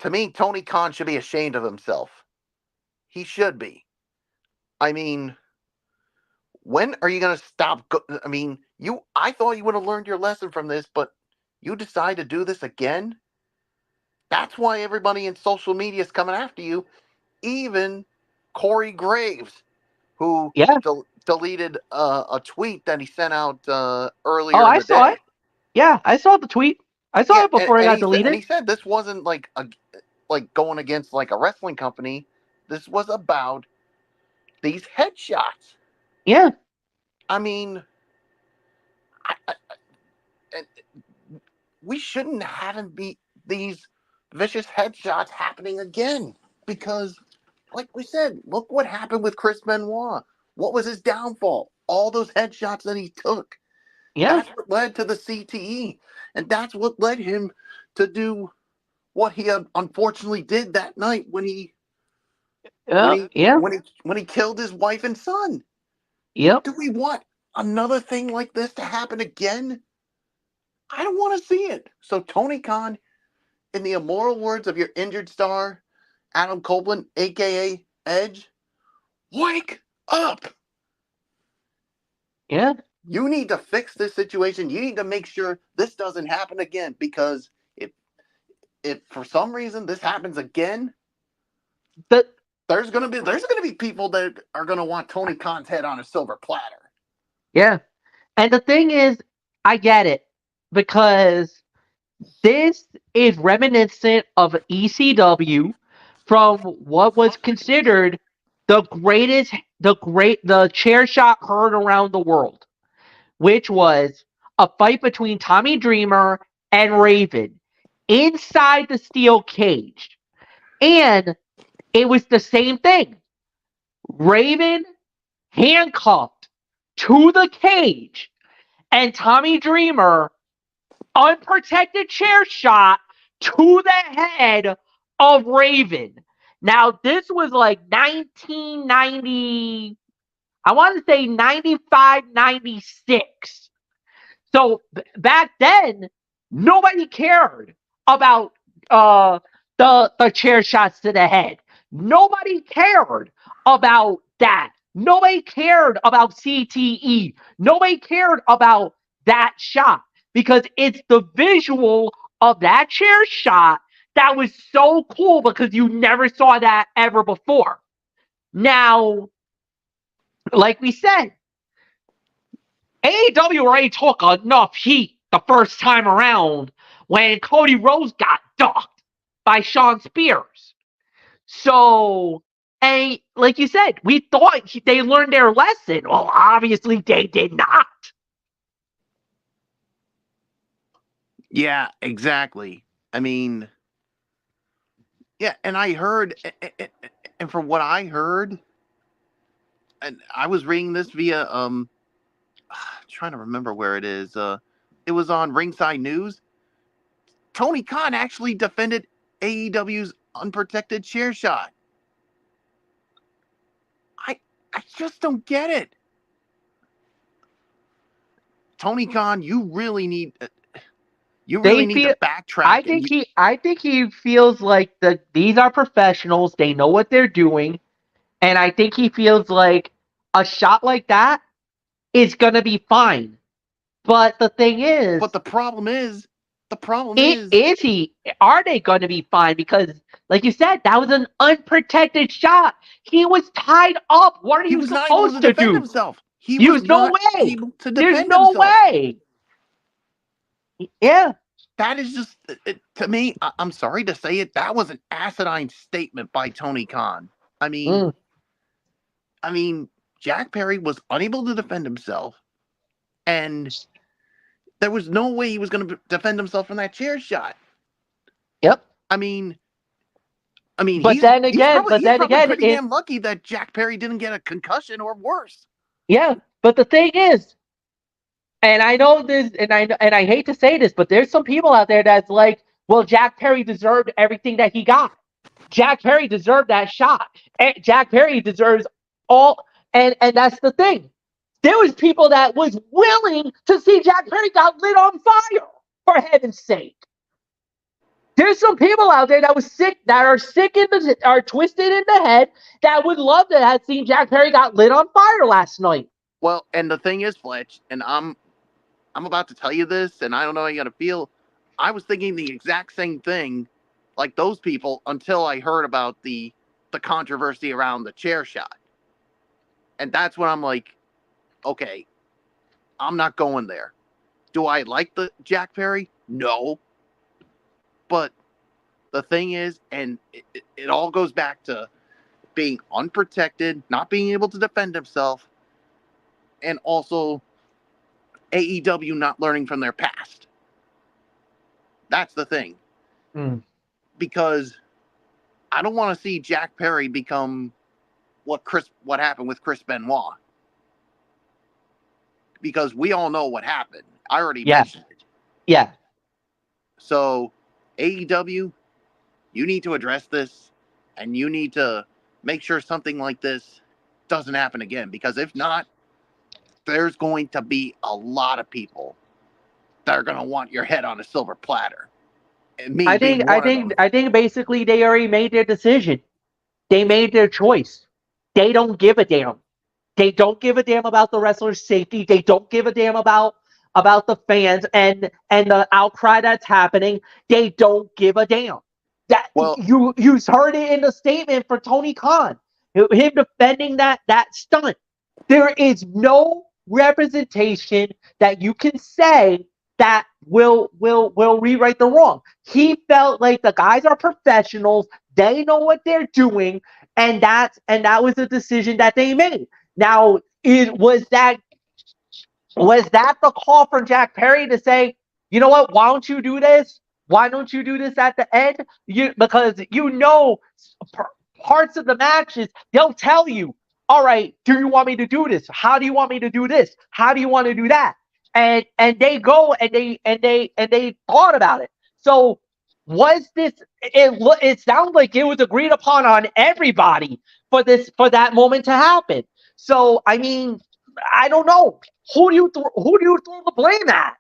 to me, Tony Khan should be ashamed of himself. He should be. I mean, when are you going to stop? I thought you would have learned your lesson from this, but you decide to do this again? That's why everybody in social media is coming after you. Even Corey Graves, who deleted a tweet that he sent out earlier in I the saw day. it. Yeah, I saw the tweet. I saw it before it got deleted. And he said this wasn't like going against like a wrestling company. This was about these headshots. Yeah. I mean, we shouldn't have these vicious headshots happening again, because, like we said, look what happened with Chris Benoit. What was his downfall? All those headshots that he took. Yeah. That's what led to the CTE, and that's what led him to do what he unfortunately did that night when he killed his wife and son. Yep. Do we want another thing like this to happen again? I don't want to see it. So Tony Khan, in the immoral words of your injured star, Adam Copeland, aka Edge, wake up. Yeah. You need to fix this situation. You need to make sure this doesn't happen again, because if for some reason this happens again, there's gonna be people that are gonna want Tony Khan's head on a silver platter. Yeah. And the thing is, I get it, because this is reminiscent of ECW from what was considered the chair shot heard around the world, which was a fight between Tommy Dreamer and Raven inside the steel cage. And it was the same thing. Raven handcuffed to the cage, and Tommy Dreamer unprotected chair shot to the head of Raven. Now, this was like 1990, I want to say 95, 96. So back then, nobody cared about the chair shots to the head. Nobody cared about that. Nobody cared about CTE. Nobody cared about that shot, because it's the visual of that chair shot that was so cool, because you never saw that ever before. Now, like we said, AEW already took enough heat the first time around when Cody Rhodes got docked by Shawn Spears. So, and like you said, we thought they learned their lesson. Well, obviously they did not. Yeah, exactly. I mean, yeah, and I heard, and from what I heard, and I was reading this via trying to remember where it is. It was on Ringside News. Tony Khan actually defended AEW's unprotected chair shot. I just don't get it. Tony Khan, you really need to backtrack. I think he feels like these are professionals. They know what they're doing, and I think he feels like a shot like that is gonna be fine. But the thing is, the problem is, are they going to be fine? Because, like you said, that was an unprotected shot. He was tied up. What are you supposed to do? Himself. There's no way. There's no way. Yeah. That is just, to me, I'm sorry to say it, that was an asinine statement by Tony Khan. I mean, Jack Perry was unable to defend himself, and there was no way he was going to defend himself from that chair shot. Yep. I mean, but he's pretty damn lucky that Jack Perry didn't get a concussion or worse. Yeah, but the thing is, and I know this, and I hate to say this, but there's some people out there that's like, well, Jack Perry deserved everything that he got. Jack Perry deserved that shot. And Jack Perry deserves all, and that's the thing. There was people that was willing to see Jack Perry got lit on fire, for heaven's sake. There's some people out there that are twisted in the head that would love to have seen Jack Perry got lit on fire last night. Well, and the thing is, Fletch, and I'm about to tell you this, and I don't know how you're gonna feel. I was thinking the exact same thing, like those people, until I heard about the controversy around the chair shot, and that's when I'm like, okay, I'm not going there. Do I like the Jack Perry? No. But the thing is, and it all goes back to being unprotected, not being able to defend himself, and also AEW not learning from their past. That's the thing. Because I don't want to see Jack Perry become what happened with Chris Benoit. Because we all know what happened. I already mentioned it. Yeah. So AEW, you need to address this, and you need to make sure something like this doesn't happen again. Because if not, there's going to be a lot of people that are going to want your head on a silver platter. And me I think basically they already made their decision. They made their choice. They don't give a damn. They don't give a damn about the wrestler's safety. They don't give a damn about the fans and the outcry that's happening. They don't give a damn. That you heard it in the statement for Tony Khan, him defending that stunt. There is no representation that you can say that will rewrite the wrong. He felt like the guys are professionals. They know what they're doing, and that was the decision that they made. Now, was that the call from Jack Perry to say, you know what, why don't you do this? Why don't you do this at the end? Because parts of the matches, they'll tell you, all right, do you want me to do this? How do you want me to do this? How do you want to do that? And they go and they thought about it. So was this? It sounds like it was agreed upon on everybody for that moment to happen. So I mean, I don't know. Who do you throw the blame at?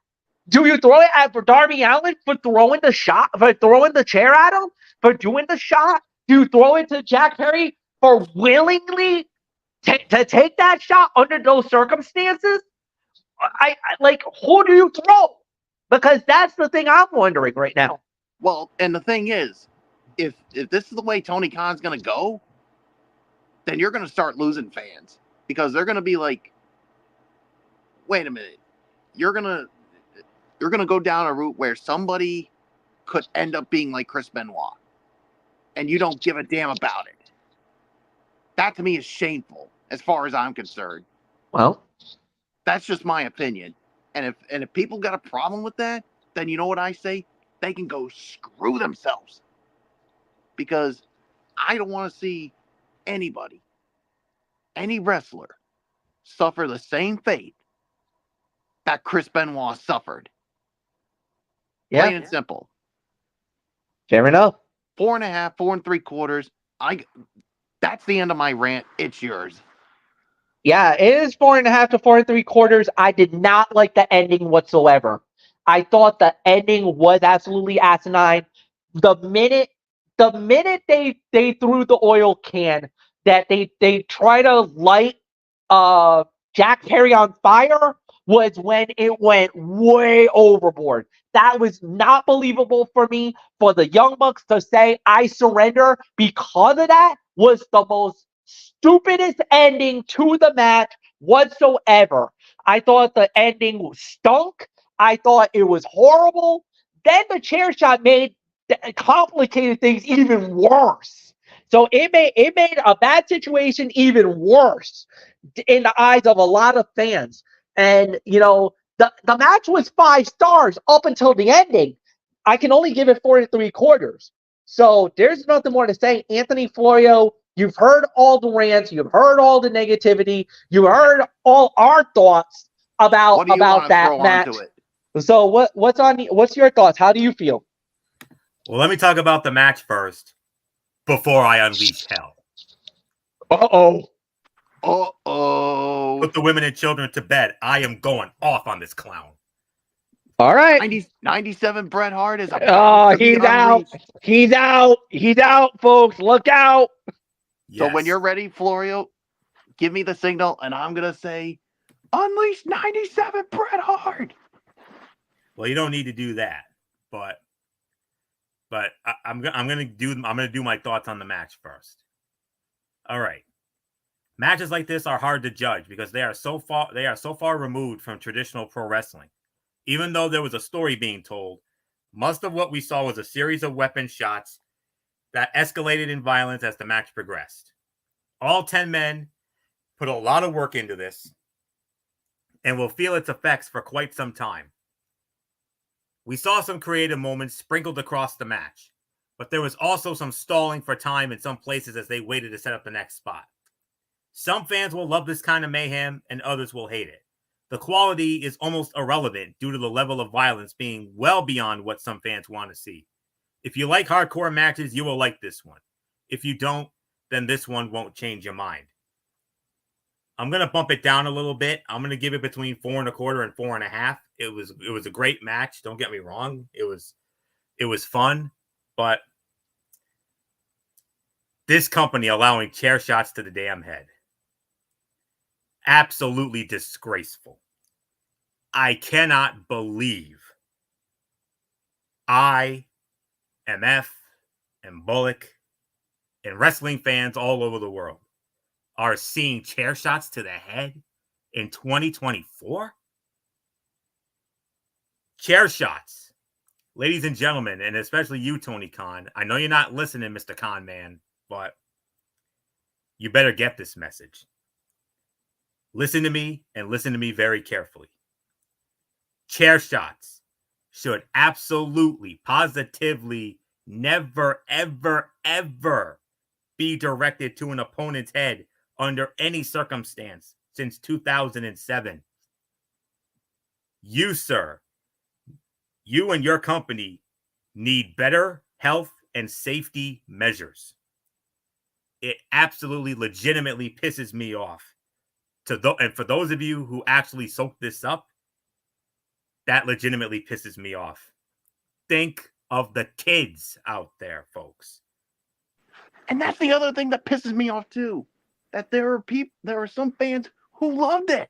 Do you throw it at Darby Allin for throwing the shot, for throwing the chair at him, for doing the shot? Do you throw it to Jack Perry for willingly to take that shot under those circumstances? I like, who do you throw? Because that's the thing I'm wondering right now. Well, and the thing is, if this is the way Tony Khan's going to go, then you're going to start losing fans because they're going to be like, wait a minute, you're going to go down a route where somebody could end up being like Chris Benoit, and you don't give a damn about it. That to me is shameful, as far as I'm concerned. Well, that's just my opinion. And if people got a problem with that, then you know what I say? They can go screw themselves. Because I don't want to see anybody, any wrestler, suffer the same fate that Chris Benoit suffered. Yeah. Plain and simple. Fair enough. 4.5, 4 3/4. That's the end of my rant. It's yours. Yeah, it is 4.5 to 4 3/4. I did not like the ending whatsoever. I thought the ending was absolutely asinine. The minute they threw the oil can, that they try to light Jack Perry on fire, was when it went way overboard. That was not believable for me. For the Young Bucks to say, I surrender because of that, was the most stupidest ending to the match whatsoever. I thought the ending stunk. I thought it was horrible. Then the chair shot complicated things even worse. So it made a bad situation even worse in the eyes of a lot of fans. And you know, the match was 5 stars up until the ending. I can only give it 4 3/4. So there's nothing more to say. Anthony Florio, you've heard all the rants, you've heard all the negativity, you heard all our thoughts about that match. So what's your thoughts? How do you feel? Well, let me talk about the match first. before I unleash hell. Uh-oh. Uh-oh. Put the women and children to bed. I am going off on this clown. All right. 97 Bret Hart is about Oh, to be he's out. unleashed. He's out. He's out, folks. Look out. So when Yes. you're ready, Florio, give me the signal, and I'm going to say, unleash 97 Bret Hart. Well, you don't need to do that, but I'm gonna do my thoughts on the match first. All right, matches like this are hard to judge because they are so far removed from traditional pro wrestling. Even though there was a story being told, most of what we saw was a series of weapon shots that escalated in violence as the match progressed. All 10 men put a lot of work into this and will feel its effects for quite some time. We saw some creative moments sprinkled across the match, but there was also some stalling for time in some places as they waited to set up the next spot. Some fans will love this kind of mayhem and others will hate it. The quality is almost irrelevant due to the level of violence being well beyond what some fans want to see. If you like hardcore matches, you will like this one. If you don't, then this one won't change your mind. I'm going to bump it down a little bit. I'm going to give it between 4.25 and 4.5. It was a great match. Don't get me wrong. It was fun, but this company allowing chair shots to the damn head. Absolutely disgraceful. I cannot believe IMF and Bullock and wrestling fans all over the world are seeing chair shots to the head in 2024? Chair shots. Ladies and gentlemen, and especially you, Tony Khan. I know you're not listening, Mr. Khan Man, but you better get this message. Listen to me and listen to me very carefully. Chair shots should absolutely, positively, never, ever, ever be directed to an opponent's head under any circumstance since 2007. You, sir, you and your company need better health and safety measures. It absolutely, legitimately pisses me off. And for those of you who actually soaked this up, that legitimately pisses me off. Think of the kids out there, folks. And that's the other thing that pisses me off too. That there are some fans who loved it.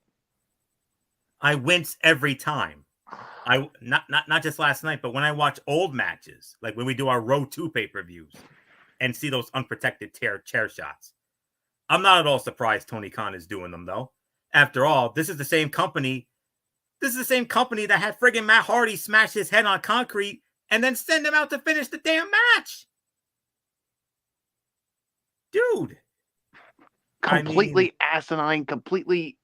I wince every time. Not just last night, but when I watch old matches, like when we do our Row 2 pay-per-views and see those unprotected chair shots. I'm not at all surprised Tony Khan is doing them, though. After all, this is the same company that had friggin' Matt Hardy smash his head on concrete and then send him out to finish the damn match. Dude. Completely asinine, completely...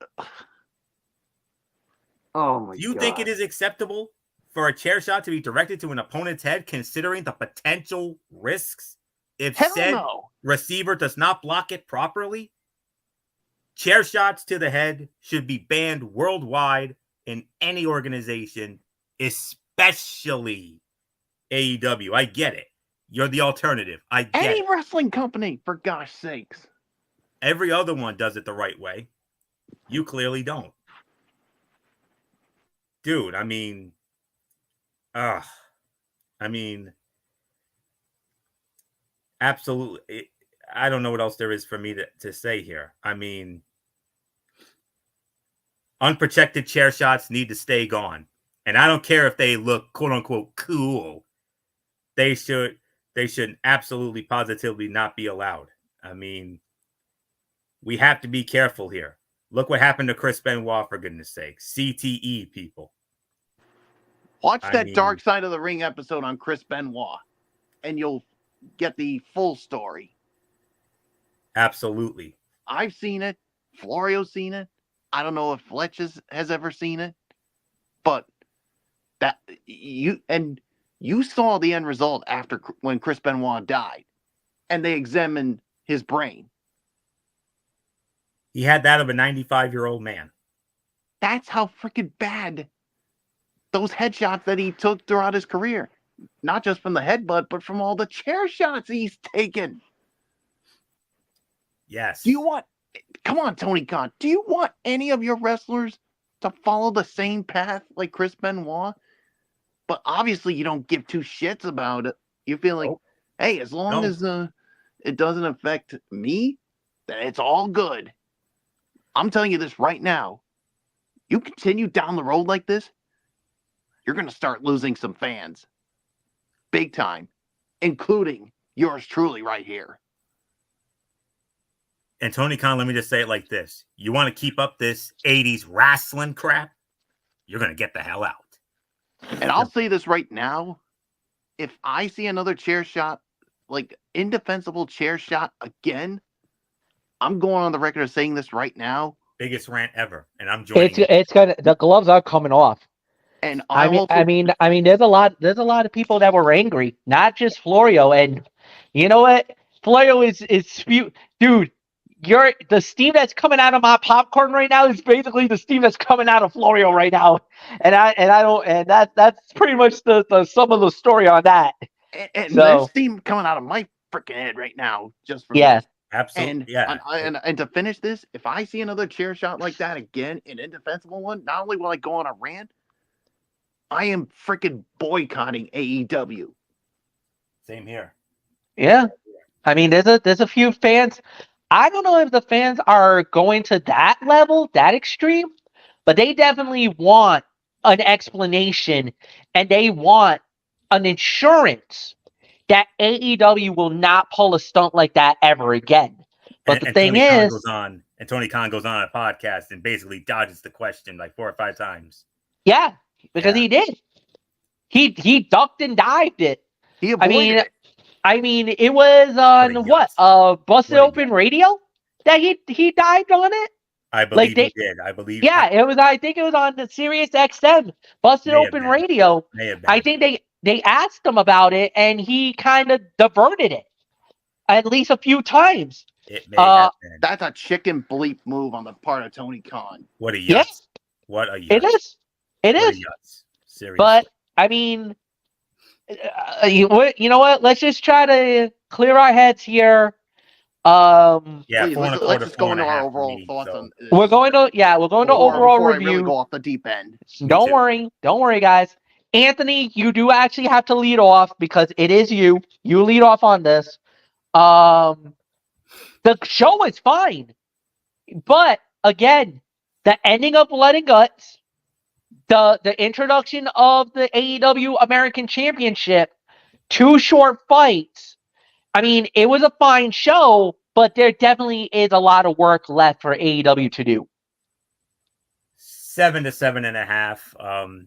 Oh my God. Do you think it is acceptable for a chair shot to be directed to an opponent's head considering the potential risks if said receiver does not block it properly? Chair shots to the head should be banned worldwide in any organization, especially AEW. I get it. You're the alternative. I get Any it. wrestling company, for gosh sakes. Every other one does it the right way. You clearly don't. Dude, I mean, absolutely. I don't know what else there is for me to say here. I mean, unprotected chair shots need to stay gone. And I don't care if they look quote unquote cool. They should absolutely positively not be allowed. I mean, we have to be careful here. Look what happened to Chris Benoit, for goodness sake. CTE, people. Watch that Dark Side of the Ring episode on Chris Benoit, and you'll get the full story. Absolutely. I've seen it. Florio's seen it. I don't know if Fletch has ever seen it, but you saw the end result when Chris Benoit died, and they examined his brain. He had that of a 95-year-old man. That's how freaking bad those headshots that he took throughout his career. Not just from the headbutt, but from all the chair shots he's taken. Yes. Do you want? Come on, Tony Khan. Do you want any of your wrestlers to follow the same path like Chris Benoit? But obviously, you don't give two shits about it. You feel like, Nope. hey, as long No. as it doesn't affect me, then it's all good. I'm telling you this right now. You continue down the road like this, you're going to start losing some fans. Big time. Including yours truly right here. And Tony Khan, let me just say it like this. You want to keep up this 80s wrestling crap? You're going to get the hell out. And I'll say this right now. If I see another chair shot, like indefensible chair shot again, I'm going on the record of saying this right now. Biggest rant ever. And I'm joining. It's gonna. The gloves are coming off. And I mean, there's a lot of people that were angry, not just Florio. And you know what? Florio is dude. The steam that's coming out of my popcorn right now is basically the steam that's coming out of Florio right now, that's pretty much the sum of the story on that. And So- there's steam coming out of my freaking head right now, just from Yeah. this. Absolutely. And, Yeah. and to finish this, if I see another chair shot like that again, an indefensible one, not only will I go on a rant, I am freaking boycotting AEW. Same here. Yeah, I mean, there's a few fans. I don't know if the fans are going to that level, that extreme, but they definitely want an explanation and they want an insurance that AEW will not pull a stunt like that ever again. But the thing is, Tony Khan goes on a podcast and basically dodges the question like 4 or 5 times. yeah, because Yeah. he did. He ducked and dived it. He avoided it. I mean, it was on What a Busted What a Open Radio that he dived on it. I believe they- he did. I believe. Yeah, it was. I think it was on the Sirius XM Busted May have Open been. Radio. May have been. I think they asked him about it, and he kind of diverted it at least a few times. It may have been. That's a chicken bleep move on the part of Tony Khan. What a yutz. Yes, What a yutz. it is. It What a is. yutz. Seriously. But I mean, you know what? Let's just try to clear our heads here. yeah, Please, 4 and a let's quarter, just go into 4.5 our for overall me, thoughts so. on this. We're going to overall before I review. really go off the deep end. Don't too. worry, guys. Anthony, you do actually have to lead off because it is you. You lead off on this. The show is fine, but again, the ending of Blood and Guts, the introduction of the AEW American Championship, 2 short fights. I mean, it was a fine show, but there definitely is a lot of work left for AEW to do. 7 to 7.5.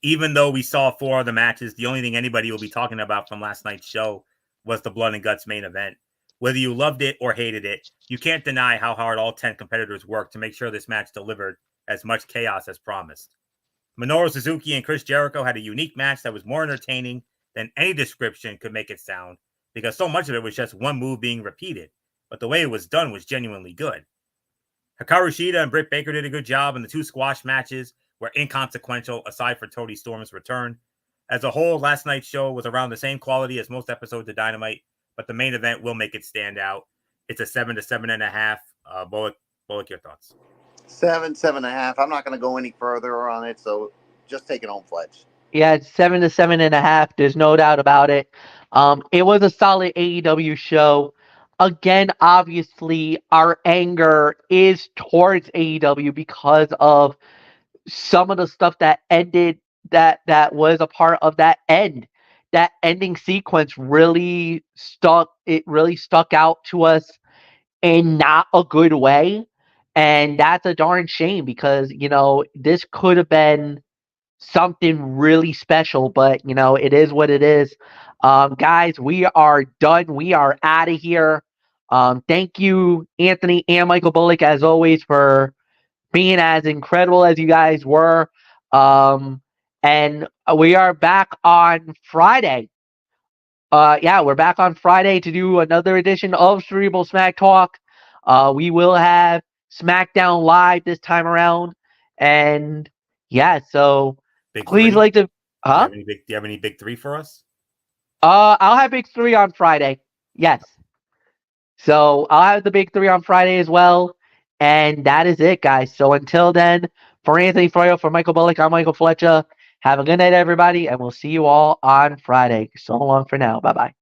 Even though we saw 4 of the matches, the only thing anybody will be talking about from last night's show was the Blood and Guts main event. Whether you loved it or hated it, you can't deny how hard all 10 competitors worked to make sure this match delivered as much chaos as promised. Minoru Suzuki and Chris Jericho had a unique match that was more entertaining than any description could make it sound, because so much of it was just one move being repeated, but the way it was done was genuinely good. Hikaru Shida and Britt Baker did a good job, and the 2 squash matches were inconsequential aside from Toni Storm's return. As a whole, last night's show was around the same quality as most episodes of Dynamite, but the main event will make it stand out. It's a 7 to 7.5. Bullock, your thoughts? 7.5. I'm not going to go any further on it, so just take it home, Fletch. Yeah, it's 7 to 7.5. There's no doubt about it. It was a solid AEW show. Again, obviously, our anger is towards AEW because of some of the stuff that ended, that was a part of that end. That ending sequence really stuck out to us in not a good way. And that's a darn shame because, this could have been something really special, but, it is what it is. Guys, we are done. We are out of here. Thank you, Anthony and Michael Bullock, as always, for being as incredible as you guys were. And we are back on Friday. We're back on Friday to do another edition of Cerebral Smack Talk. We will have SmackDown Live this time around. And so Big please 3? like to... Huh? Do you have any big 3 for us? I'll have Big 3 on Friday. Yes. So I'll have the big three on Friday as well. And that is it, guys. So until then, for Anthony Froyo, for Michael Bullock, I'm Michael Fletcher. Have a good night, everybody, and we'll see you all on Friday. So long for now. Bye-bye.